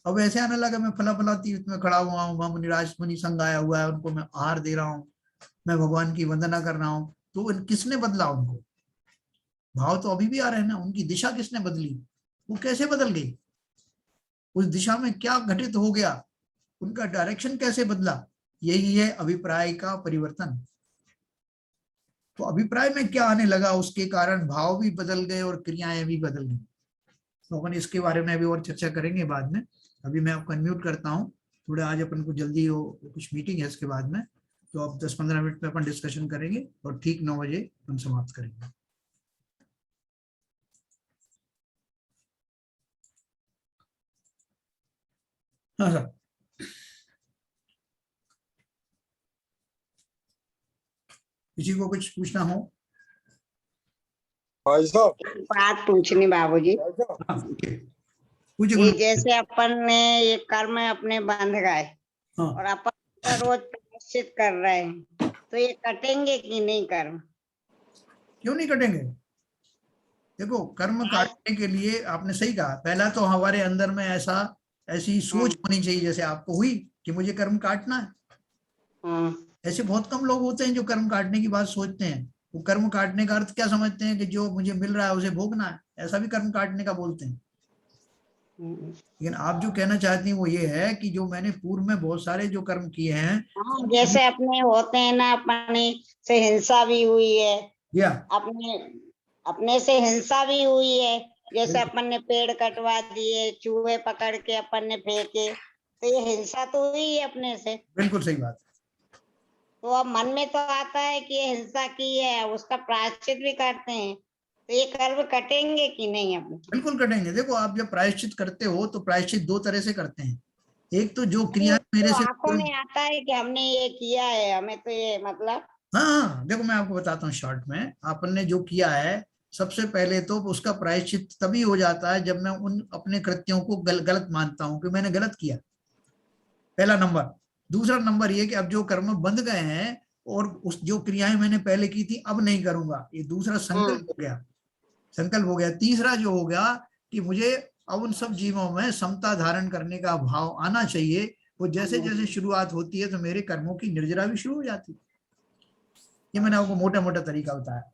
अब ऐसे आने लगा मैं फला फला तीर्थ में खड़ा हुआ हूँ, वहां मुनिराज मुनि संग आया हुआ है, उनको मैं आहार दे रहा हूँ, मैं भगवान की वंदना कर रहा हूँ। तो किसने बदला उनको? भाव तो अभी भी आ रहे हैं ना। उनकी दिशा किसने बदली? वो कैसे बदल गई? उस दिशा में क्या घटित हो गया? उनका डायरेक्शन कैसे बदला? यही है अभिप्राय का परिवर्तन। तो अभिप्राय में क्या आने लगा, उसके कारण भाव भी बदल गए और क्रियाएं भी बदल गई। तो अपन इसके बारे में अभी और चर्चा करेंगे बाद में। अभी मैं आपको अनम्यूट करता हूँ, थोड़ा आज अपन को जल्दी हो, कुछ मीटिंग है इसके बाद में, तो अब 10-15 मिनट में अपन डिस्कशन करेंगे और ठीक 9 बजे अपन समाप्त करेंगे। हाँ सर, किसी को कुछ पूछना हो? भाई साहब, बात पूछनी बाबूजी। हाँ, पूछिए। ये जैसे अपन ने ये कर्म अपने बंध गए हाँ, और अपन रोज प्रायश्चित कर रहे हैं, तो ये कटेंगे कि नहीं कर्म? क्यों नहीं कटेंगे? देखो, कर्म काटने के लिए आपने सही कहा, पहला तो हमारे अंदर में ऐसी सोच होनी चाहिए जैसे आपको हुई कि मुझे कर्म काटना है। ऐसे बहुत कम लोग होते हैं जो कर्म काटने की बात सोचते हैं। वो कर्म काटने का अर्थ क्या समझते हैं कि जो मुझे मिल रहा है उसे भोगना है, ऐसा भी कर्म काटने का बोलते हैं। लेकिन आप जो कहना चाहती हैं वो ये है कि जो मैंने पूर्व में बहुत सारे जो कर्म किए हैं, जैसे अपने होते हैं ना, अपने से हिंसा भी हुई है, या अपने से हिंसा भी हुई है। जैसे अपन ने पेड़ कटवा दिए, चूहे पकड़ के अपन ने फेंके, तो ये हिंसा तो हुई है अपने से। बिल्कुल सही बात। तो अब मन में तो आता है कि ये हिंसा की है, उसका प्रायश्चित भी करते हैं, तो ये कर्म कटेंगे कि नहीं अपने? बिल्कुल कटेंगे। देखो, आप जब प्रायश्चित करते हो तो प्रायश्चित दो तरह से करते हैं। एक तो जो क्रिया मेरे से आंखों में आता है कि हमने ये किया है, हमें तो ये मतलब। हाँ, देखो मैं आपको बताता हूँ शॉर्ट में। आपने जो किया है, सबसे पहले तो उसका प्रायश्चित तभी हो जाता है जब मैं उन अपने कृत्यों को गलत मानता हूँ कि मैंने गलत किया, पहला नंबर। दूसरा नंबर ये कि अब जो कर्म बंध गए हैं और उस जो क्रियाएं मैंने पहले की थी अब नहीं करूंगा, ये दूसरा संकल्प हो गया। संकल्प हो गया। तीसरा जो हो गया कि मुझे अब उन सब जीवों में समता धारण करने का भाव आना चाहिए। वो जैसे जैसे शुरुआत होती है तो मेरे कर्मों की निर्जरा भी शुरू हो जाती है। ये मैंने आपको मोटा मोटा तरीका बताया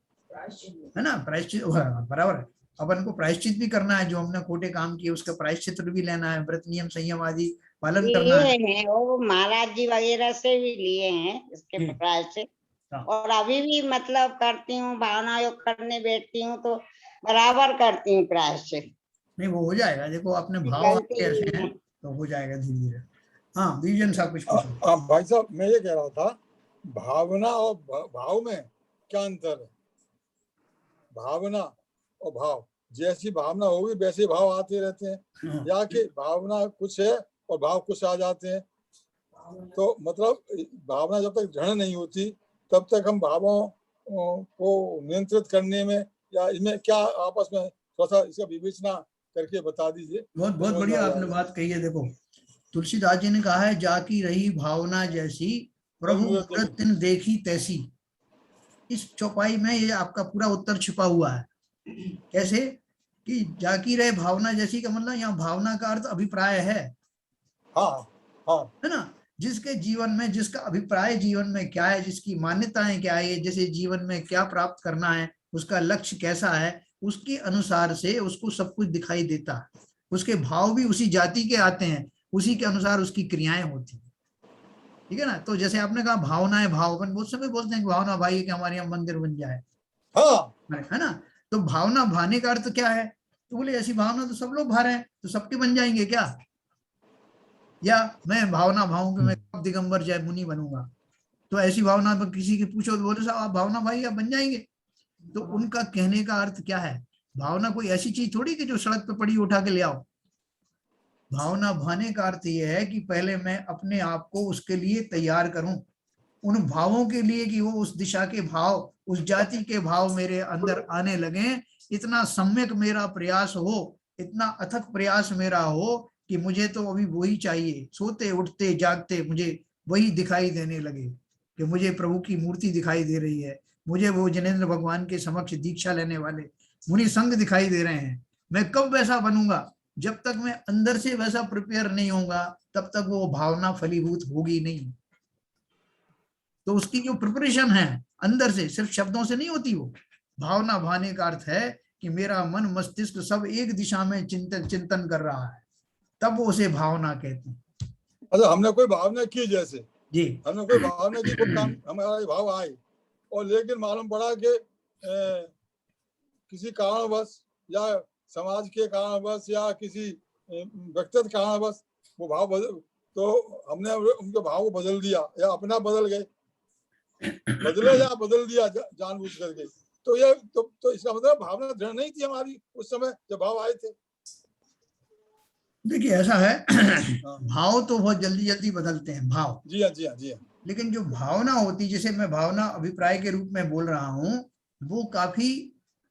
है ना। प्रायश्चित बराबर है। अपन को प्रायश्चित भी करना है, जो हमने खोटे काम किए उसका प्रायश्चित भी लेना है, व्रत नियम संयम आदि पालन करना है। लिए हैं वो महाराज जी वगैरह से भी लिए हैं इसके प्रायश्चित। और अभी भी मतलब करती हूँ, भावना योग करने बैठती हूँ तो बराबर करती हूँ प्रायश्चित। नहीं, वो हो जाएगा। देखो, अपने भाव ऐसे हैं तो हो जाएगा धीरे धीरे। हाँ, विजन साहब कुछ पूछो। हाँ भाई साहब, मैं ये कह रहा था, भावना और भाव में क्या अंतर है? भावना और भाव, जैसी भावना होगी वैसे भाव आते रहते हैं, या कि भावना कुछ है और भाव कुछ आ जाते हैं? तो मतलब भावना जब तक दृढ़ नहीं होती तब तक हम भावों को नियंत्रित करने में या इसमें क्या आपस में थोड़ा सा इसका विवेचना करके बता दीजिए। बहुत बहुत बढ़िया आपने बात कही है। देखो, तुलसीदास जी ने कहा है, जाकी रही भावना जैसी प्रभु मूरत तिन देखी तैसी। इस चौपाई में ये आपका पूरा उत्तर छिपा हुआ है। कैसे? कि जाकी रहे भावना जैसी का मतलब यहाँ भावना का अर्थ अभिप्राय है। हाँ हाँ, है ना। जिसके जीवन में, जिसका अभिप्राय जीवन में क्या है, जिसकी मान्यताएं क्या है, जैसे जीवन में क्या प्राप्त करना है, उसका लक्ष्य कैसा है, उसके अनुसार से उसको सब कुछ दिखाई देता है। उसके भाव भी उसी जाति के आते हैं, उसी के अनुसार उसकी क्रियाएं होती है। ठीक है ना। तो जैसे आपने कहा भावनाएं, भावन बहुत समय बोलते हैं कि भावना भाई कि हमारे यहाँ मंदिर बन जाए, हाँ, है ना। तो भावना भाने का अर्थ क्या है? तो बोले ऐसी भावना तो सब लोग भा रहे हैं, तो सबके बन जाएंगे क्या? या मैं भावना भाऊं कि मैं कब दिगंबर जय मुनि बनूंगा, तो ऐसी भावना तो किसी की पूछो तो बोले साहब आप भावना भाई आप बन जाएंगे। तो उनका कहने का अर्थ क्या है? भावना कोई ऐसी चीज थोड़ी कि जो सड़क पे पड़ी उठा के ले आओ। भावना भाने का अर्थ यह है कि पहले मैं अपने आप को उसके लिए तैयार करूं, उन भावों के लिए कि वो उस दिशा के भाव, उस जाति के भाव मेरे अंदर आने लगे। इतना सम्यक मेरा प्रयास हो, इतना अथक प्रयास मेरा हो कि मुझे तो अभी वही चाहिए, सोते उठते जागते मुझे वही दिखाई देने लगे कि मुझे प्रभु की मूर्ति दिखाई दे रही है, मुझे वो जिनेंद्र भगवान के समक्ष दीक्षा लेने वाले मुनि संग दिखाई दे रहे हैं। मैं कब वैसा बनूंगा? जब तक मैं अंदर से वैसा प्रिपेयर नहीं होगा तब तक वो भावना फलीभूत होगी नहीं। तो उसकी जो प्रिपरेशन है अंदर से, सिर्फ शब्दों से नहीं होती। वो भावना भाने का अर्थ है कि मेरा मन मस्तिष्क सब एक दिशा में चिंतन कर रहा है, तब वो उसे भावना कहते हैं। अच्छा, हमने कोई भावना की, जैसे जी, हमने कोई भावना की, कोई काम हमारा भाव आए, और लेकिन मालूम पड़ा कि किसी कारणवश या समाज के कारणवश या किसी व्यक्तिगत कारणवश वो भाव बदल, तो हमने उनके भाव को बदल दिया या अपना बदल गए, बदले या बदल दिया जानबूझ करके, तो ये तो इसका मतलब भावना दृढ़ नहीं थी हमारी उस समय जब भाव आए थे। देखिए ऐसा है, भाव तो बहुत जल्दी जल्दी बदलते हैं भाव। जी हाँ, जी हाँ, जी हाँ। लेकिन जो भावना होती, जिसे मैं भावना अभिप्राय के रूप में बोल रहा हूँ, वो काफी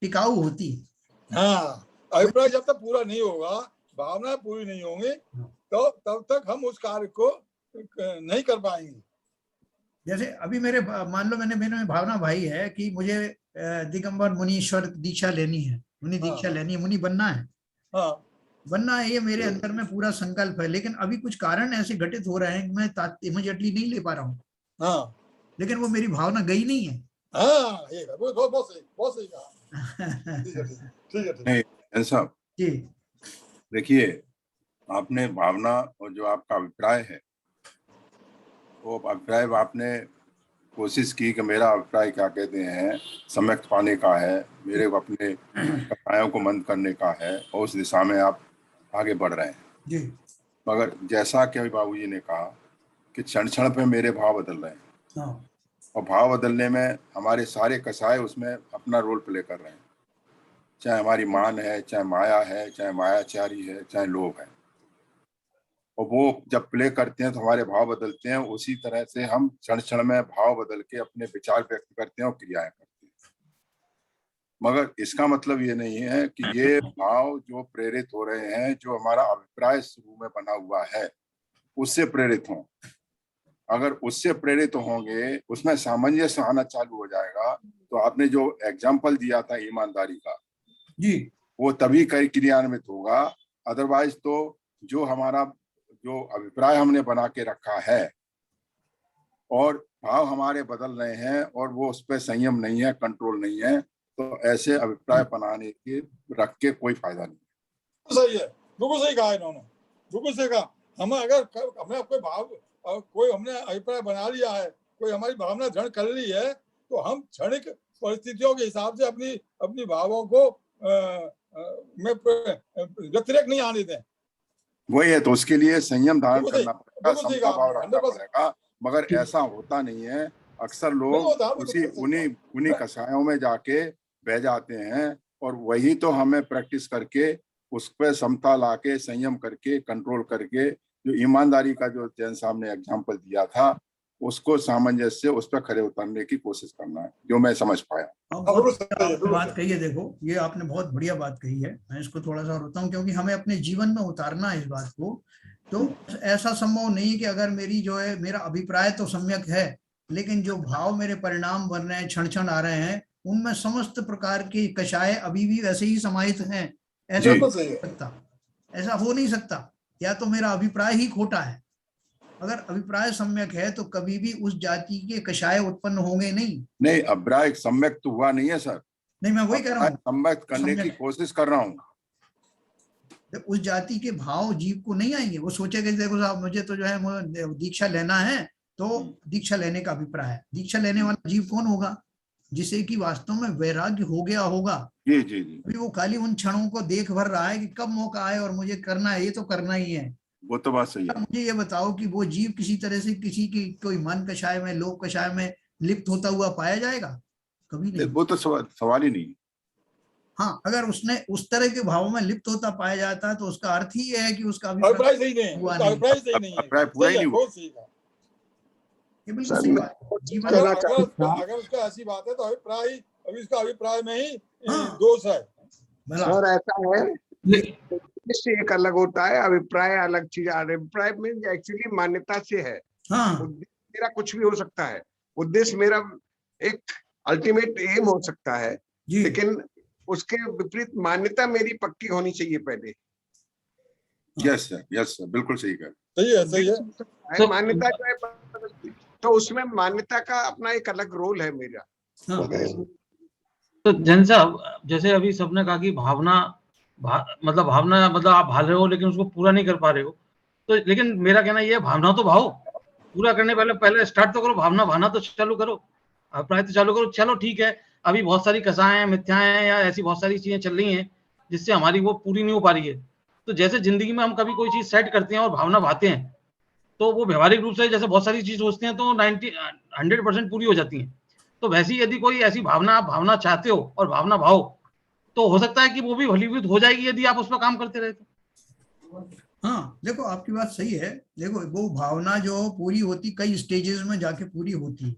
टिकाऊ होती है। हाँ, अभिप्राय जब तक पूरा नहीं होगा, भावना पूरी नहीं होंगी, तो तब तक हम उस कार्य को नहीं कर पाएंगे। जैसे अभी मेरे, मान लो मैंने भावना भाई है कि मुझे दिगंबर मुनीश्वर दीक्षा लेनी है, मुनि दीक्षा लेनी है, मुनि बनना है। हाँ, बनना है, ये मेरे अंदर में पूरा संकल्प है, लेकिन अभी कुछ कारण ऐसे घटित हो रहे हैं कि मैं इमीडिएटली नहीं ले पा रहा हूँ। हाँ, लेकिन वो मेरी भावना गई नहीं है। हाँ, ये बहुत सही, बहुत सही कहा। ठीक है, ठीक है, नहीं ऐसा, जी, देखिए आपने भावना और जो आपका अभिप्राय है, वो अभिप्राय आपने कोशिश की कि मेरा अभिप्राय क्या कहते हैं सम्यक पाने का है, मेरे को अपने कथाओं को मंद करने का है, और उस दिशा में आप आगे बढ़ रहे हैं जी, मगर जैसा कि अभी बाबूजी ने कहा कि क्षण क्षण पे मेरे भाव बदल रहे हैं, हाँ, और भाव बदलने में हमारे सारे कसाय उसमें अपना रोल प्ले कर रहे हैं, चाहे हमारी मान है, चाहे माया है, चाहे मायाचारी है, चाहे लोभ है, और वो जब प्ले करते हैं तो हमारे भाव बदलते हैं। उसी तरह से हम क्षण क्षण में भाव बदल के अपने विचार व्यक्त करते हैं और क्रियाएं करते हैं, मगर इसका मतलब ये नहीं है कि ये भाव जो प्रेरित हो रहे हैं, जो हमारा अभिप्राय शुरू में बना हुआ है उससे प्रेरित हों। अगर उससे प्रेरित होंगे, उसमें सामंजस्य आना चालू हो जाएगा। तो आपने जो एग्जाम्पल दिया था ईमानदारी का, जी, वो तभी क्रियान्वित होगा, अदरवाइज तो जो हमारा जो अभिप्राय हमने बना के रखा है और भाव हमारे बदल रहे हैं और वो उस पर संयम नहीं है, कंट्रोल नहीं है, तो ऐसे अभिप्राय बनाने के रख के कोई फायदा नहीं। सही है, बिल्कुल सही कहा इन्होंने, बिल्कुल सही कहा। हम अगर हमने कोई भाव, कोई हमने अभिप्राय बना लिया है, कोई हमारी भावना दृढ़ कर ली है, तो हम क्षणिक परिस्थितियों के हिसाब से अपनी भावों को में व्यतिरेक नहीं आने दें। वही है, तो उसके लिए संयम धारण करना पड़ेगा, बिल्कुल सही समता भाव कहा, रखना पड़ेगा, मगर ऐसा होता नहीं है। अक्सर लोग उन्हीं कसायों में जाके बह जाते हैं, और वही तो हमें प्रैक्टिस करके उस पर समता लाके, संयम करके, कंट्रोल करके, जो ईमानदारी का जो जैन साहब ने एग्जाम्पल दिया था, उसको सामंजस्य उस पर खड़े उतरने की कोशिश करना है, जो मैं समझ पाया। बात कही है, देखो ये आपने बहुत बढ़िया बात कही है। मैं इसको थोड़ा सा बताऊं, क्योंकि हमें अपने जीवन में उतारना है इस बात को। तो ऐसा संभव नहीं कि अगर मेरी जो है, मेरा अभिप्राय तो सम्यक है, लेकिन जो भाव मेरे परिणाम बन रहे हैं, क्षण क्षण आ रहे हैं, उनमें समस्त प्रकार के कषाय अभी भी वैसे ही समाहित हैं। ऐसा हो नहीं सकता, ऐसा हो नहीं सकता। या तो मेरा अभिप्राय ही खोटा है। अगर अभिप्राय सम्यक है तो कभी भी उस जाति के कषाय उत्पन्न होंगे नहीं। अभिप्राय सम्यक तो हुआ नहीं है सर। नहीं, मैं वही कह रहा हूँ, सम्यक करने की कोशिश कर रहा हूँ। उस जाति के भाव जीव को नहीं आएंगे। वो सोचेगा देखो साहब, मुझे तो जो है दीक्षा लेना है, तो दीक्षा लेने का अभिप्राय है। दीक्षा लेने वाला जीव कौन होगा? जिसे कि वास्तव में वैराग्य हो गया होगा। जी जी जी। अभी वो खाली उन क्षणों को देख भर रहा है कि कब मौका आए और मुझे करना है, ये तो करना ही है। वो तो बात सही है। मुझे ये बताओ कि वो जीव किसी तरह से किसी की कोई मन कषाय में, लोक कषाय में लिप्त होता हुआ पाया जाएगा? कभी नहीं। वो तो सवाल ही नहीं। हाँ, अगर उसने उस तरह के भावों में लिप्त होता पाया जाता है तो उसका अर्थ ही है कि उसका अभिप्राय सही नहीं है, अभिप्राय सही नहीं है, अभिप्राय पूरा ही नहीं हुआ। ये बिल्कुल सही बात है। जीवन अगर उसका ऐसी बात है तो अभिप्राय, अभी इसका अभिप्राय में ही दोष है। और ऐसा है, इससे एक अलग होता है, अभिप्राय अलग चीज। अभिप्राय में एक्चुअली मान्यता से है। मेरा कुछ भी हो सकता है, उद्देश्य मेरा एक अल्टीमेट एम हो सकता है, लेकिन उसके विपरीत मान्यता मेरी पक्की होनी चाहिए पहले। यस सर, बिल्कुल सही कहा। सही है। मान्यता जो है तो उसमें मान्यता का अपना एक अलग रोल है मेरा। तो जैन साहब, जैसे अभी सबने कहा कि भावना मतलब आप भाल रहे हो लेकिन उसको पूरा नहीं कर पा रहे हो, तो लेकिन मेरा कहना ये है, भावना तो भाव पूरा करने पहले स्टार्ट तो करो, भावना तो चालू करो, अभिप्राय तो चालू करो। चलो ठीक है, अभी बहुत सारी कसाएं हैं, मिथ्याएं हैं, या ऐसी बहुत सारी चीजें चल रही हैं जिससे हमारी वो पूरी नहीं हो पा रही है। तो जैसे जिंदगी में हम कभी कोई चीज सेट करते हैं और भावना भाते हैं, तो वो व्यवहारिक रूप से जैसे बहुत सारी चीज सोचते हैं तो 100% पूरी हो जाती हैं। तो वैसी यदि कोई ऐसी भावना आप भावना चाहते हो और भावना भाव, तो हो सकता है कि वो भी फलीभूत हो जाएगी यदि आप उस पर काम करते रहे तो। हाँ, देखो आपकी बात सही है। देखो वो भावना जो पूरी होती कई स्टेजेस में जाके पूरी होती है,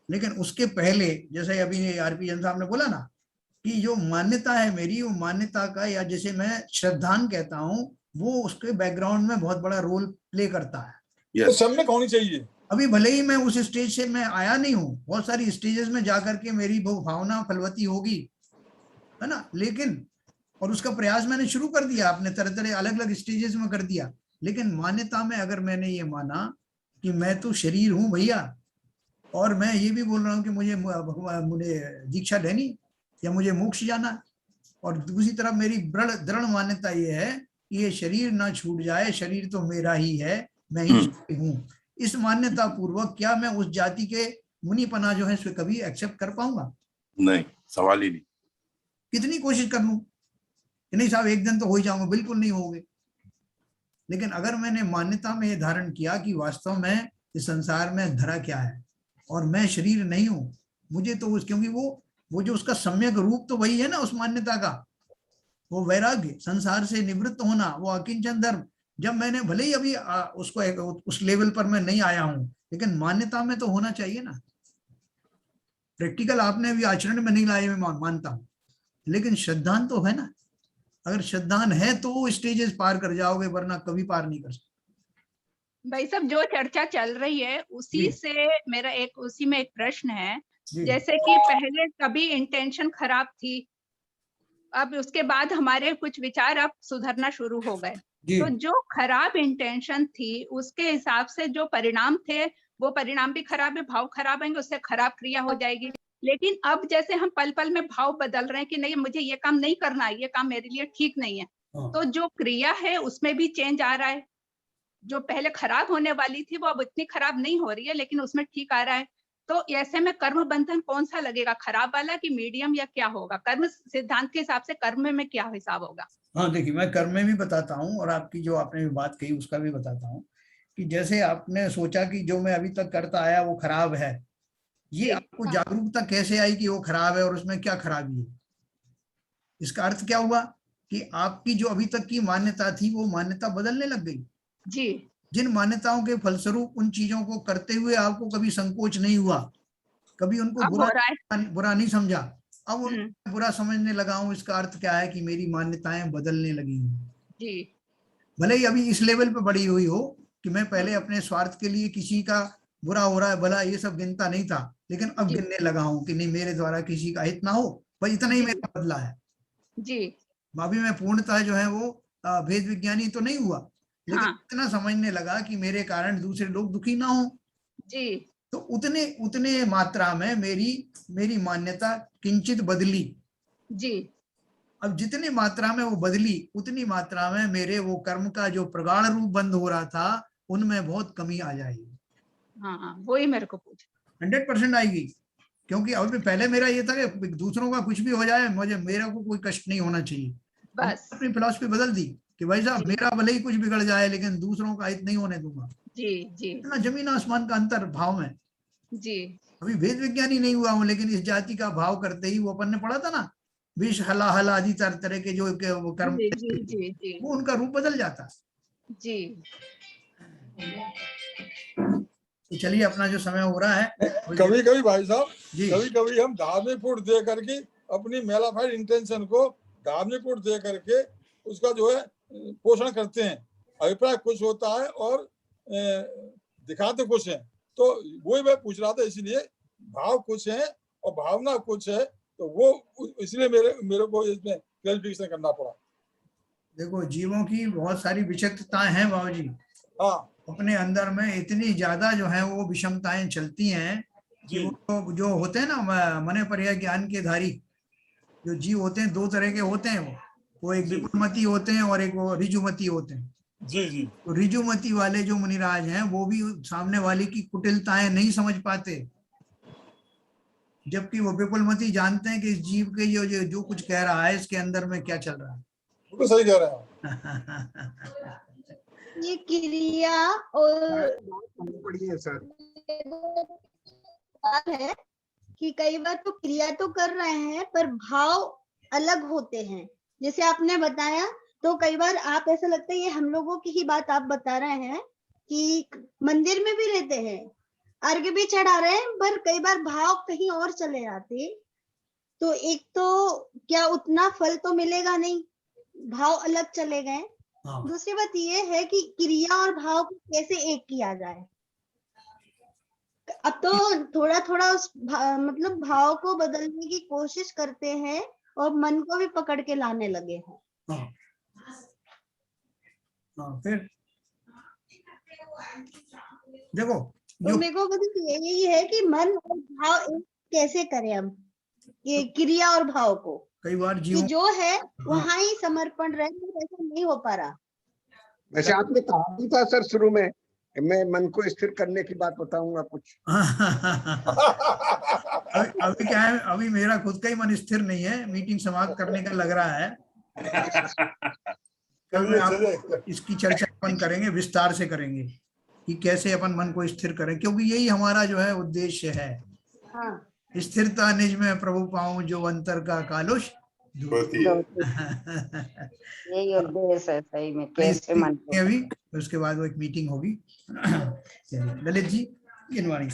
लेकिन उसके पहले जैसे अभी आरपी जैन साहब ने बोला ना कि जो मान्यता है मेरी, वो मान्यता का, या जैसे मैं श्रद्धान कहता हूँ, वो उसके बैकग्राउंड में बहुत बड़ा रोल प्ले करता है। तो सब में होनी चाहिए। अभी भले ही मैं उस स्टेज से मैं आया नहीं हूँ, बहुत सारी स्टेजेस में जाकर के मेरी वो भावना फलवती होगी, है ना, लेकिन और उसका प्रयास मैंने शुरू कर दिया, अपने तरह तरह अलग अलग स्टेजेस में कर दिया। लेकिन मान्यता में अगर मैंने ये माना कि मैं तो शरीर हूँ भैया, और मैं ये भी बोल रहा हूँ कि मुझे दीक्षा लेनी या मुझे मोक्ष जाना, और दूसरी तरफ मेरी दृढ़ मान्यता ये है कि ये शरीर ना छूट जाए, शरीर तो मेरा ही है, मैं ही हूँ, इस मान्यता पूर्वक क्या मैं उस जाति के मुनिपना जो है इसको कभी एक्सेप्ट कर पाऊंगा? नहीं, सवाल ही नहीं। कितनी कोशिश कर लूं कि नहीं साहब एक दिन तो हो ही जाऊंगा, बिल्कुल नहीं होगे। लेकिन अगर मैंने मान्यता में ये धारण किया कि वास्तव में इस संसार में धरा क्या है और मैं शरीर नहीं हूं, मुझे तो क्योंकि वो जो उसका सम्यक रूप तो वही है ना उस मान्यता का, वो वैराग्य, संसार से निवृत्त होना, वो अकिंचन धर्म। जब मैंने भले ही अभी उसको उस लेवल पर मैं नहीं आया हूं, लेकिन मान्यता में तो होना चाहिए ना। प्रैक्टिकल आपने अभी आचरण में नहीं लाए, मैं मानता हूं, लेकिन श्रद्धान तो है ना। अगर श्रद्धान है तो स्टेजेस पार कर जाओगे, वरना कभी पार नहीं कर सकते। भाई साहब, जो चर्चा चल रही है उसी से मेरा उसी में एक प्रश्न है। जैसे कि पहले कभी इंटेंशन खराब थी, अब उसके बाद हमारे कुछ विचार अब सुधरना शुरू हो गए, तो जो खराब इंटेंशन थी उसके हिसाब से जो परिणाम थे वो परिणाम भी खराब है, भाव खराब आएंगे, उससे खराब क्रिया हो जाएगी। लेकिन अब जैसे हम पल पल में भाव बदल रहे हैं कि नहीं मुझे ये काम नहीं करना है, ये काम मेरे लिए ठीक नहीं है, तो जो क्रिया है उसमें भी चेंज आ रहा है। जो पहले खराब होने वाली थी वो अब इतनी खराब नहीं हो रही है, लेकिन उसमें ठीक आ रहा है। तो ऐसे में कर्म बंधन कौन सा लगेगा, खराब वाला कि मीडियम, या क्या होगा? कर्म सिद्धांत के हिसाब से कर्म में क्या हिसाब होगा? हाँ देखिए, मैं कर्म में भी बताता हूँ और आपकी जो आपने बात कही उसका भी बताता हूँ कि जैसे आपने सोचा कि जो मैं अभी तक करता आया वो खराब है, ये आपको जागरूकता कैसे आई कि वो खराब है और उसमें क्या खराबी है? इसका अर्थ क्या हुआ कि आपकी जो अभी तक की मान्यता थी वो मान्यता बदलने लग गई। जी। जिन मान्यताओं के फलस्वरूप उन चीजों को करते हुए आपको कभी संकोच नहीं हुआ, कभी उनको बुरा नहीं समझा, अब उनको बुरा समझने लगा हूं, इसका अर्थ क्या है कि मेरी मान्यताएं बदलने लगी हैं। भले ही अभी इस लेवल पे बढ़ी हुई हो कि मैं पहले अपने स्वार्थ के लिए किसी का बुरा हो रहा है भला ये सब गिनता नहीं था, लेकिन अब गिनने लगा हूं कि नहीं मेरे द्वारा किसी का हित ना हो, पर इतना ही मेरा बदला है जी। अभी मैं पूर्णतः जो है वो भेद विज्ञानी तो नहीं हुआ, लेकिन इतना समझने लगा कि मेरे कारण दूसरे लोग दुखी ना हो जी। तो उतने मात्रा में मेरी मान्यता किंचित बदली जी। अब जितनी मात्रा में वो बदली उतनी मात्रा में मेरे वो कर्म का जो प्रगाढ़ रूप बंद हो रहा था उनमें बहुत कमी आ जाएगी। हाँ, वही मेरे को पूछ 100% आएगी, क्योंकि अभी पहले मेरा ये था कि दूसरों का कुछ भी हो जाए मेरा को कोई कष्ट नहीं होना चाहिए। बस अपनी फिलॉसफी बदल दी कि भाई साहब मेरा भले ही कुछ बिगड़ जाए लेकिन दूसरों का हित नहीं होने दूंगा जी जी। ना जमीन आसमान का अंतर भाव में जी। अभी भेद विज्ञानी नहीं हुआ हूँ, लेकिन इस जाति का भाव करते ही वो अपन ने पढ़ा था ना, विष हला हला आदि तरह के जो वो कर्म जी, जी, जी, जी। वो उनका रूप बदल जाता जी। तो चलिए अपना जो समय हो रहा है, कभी कभी भाई साहब कभी कभी हम धार्मिक फूड दे करके अपनी मेलाफाइड इंटेंशन को धार्मिक फूड दे करके उसका जो है पोषण करते हैं। अभिप्राय कुछ होता है और दिखाते कुछ है, तो वही मैं पूछ रहा था, इसलिए भाव कुछ है और भावना कुछ है, तो वो इसलिए मेरे को इसमें क्लैरिफिकेशन करना पड़ा। देखो जीवों की बहुत सारी विचित्रताएं हैं बाबूजी। हाँ अपने अंदर में इतनी ज्यादा जो है वो विषमताएं चलती हैं कि जी वो जो होते हैं ना मने पर्याय ज्ञान के धारी जो जीव होते हैं, दो तरह के होते हैं। वो एक जी विपुलमती होते हैं और एक वो ऋजुमती होते हैं। जी जी तो ऋजुमती वाले जो मुनिराज हैं वो भी सामने वाले की कुटिलताएं नहीं समझ पाते, जबकि वो विपुलमती जानते हैं कि इस जीव के जो कुछ कह रहा है इसके अंदर में क्या चल रहा है। बिल्कुल सही कह रहे हैं। ये क्रिया और पढ़िए सर। बात है कि कई बार तो क्रिया तो कर रहे हैं पर भाव अलग होते हैं। जैसे आपने बताया तो कई बार आप ऐसा लगता है ये हम लोगों की ही बात आप बता रहे हैं कि मंदिर में भी रहते हैं, अर्घ्य भी चढ़ा रहे हैं, पर कई बार भाव कहीं और चले जाते, तो एक तो क्या उतना फल तो मिलेगा नहीं, भाव अलग चले गए। दूसरी बात ये है कि क्रिया और भाव को कैसे एक किया जाए। अब तो थोड़ा थोड़ा उस मतलब भाव को बदलने की कोशिश करते हैं और मन को भी पकड़ के लाने लगे हैं। फिर देखो तो मेरे को यही है कि मन और भाव एक कैसे करें हम, ये क्रिया और भाव को। कई बार कि जो है वहां ही समर्पण रहे, ऐसा नहीं हो पा रहा। वैसे आपने कहा भी था सर शुरू में, मैं मन को स्थिर करने की बात बताऊंगा कुछ। अभी क्या है, अभी मेरा खुद का ही मन स्थिर नहीं है, मीटिंग समाप्त करने का लग रहा है। कल में आप इसकी चर्चा अपन करेंगे, विस्तार से करेंगे कि कैसे अपन मन को स्थिर करें, क्योंकि यही हमारा जो है उद्देश्य है। हाँ। स्थिरता निज में प्रभु पाऊं जो अंतर का कालुष होती है। यही उद्देश्य है सही में, कैसे मन को। अभी उसके बाद वो एक मीटिंग होगी। ललित जी गिनवाणी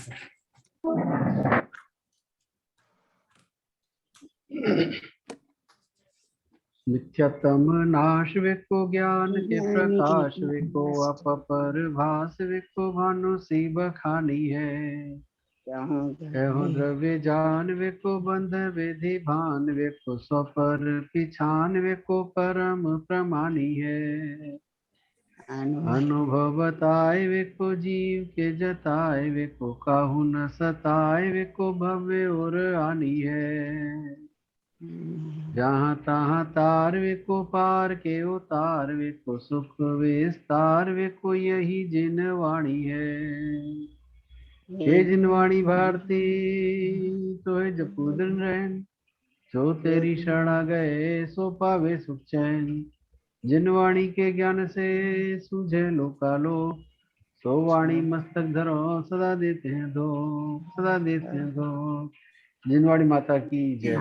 मिथ्यात्म नाश विको ज्ञान के प्रकाश विको अपर भास विको भानु सी बखानी है। कहो द्रव्य जान विको बंध विधि भान विको स्वपर पिछान विको परम प्रमाणी है। अनुभव बताए विको जीव के जताए विको काहू न सताए विको भव्य और आनी है। जहाँ तहाँ तार विको पार के उतार विको सुख विस्तार विको यही जिन वाणी है। हे जिन वाणी भारती तो है जपूदन रहन, जो तेरी शरणा गए सो पावे सुख चैन। जिन वाणी के ज्ञान से सूझे लोकालो, सो वाणी मस्तक धरो सदा देते हैं दो, सदा देते हैं दो। जिनवाड़ी माता की जय।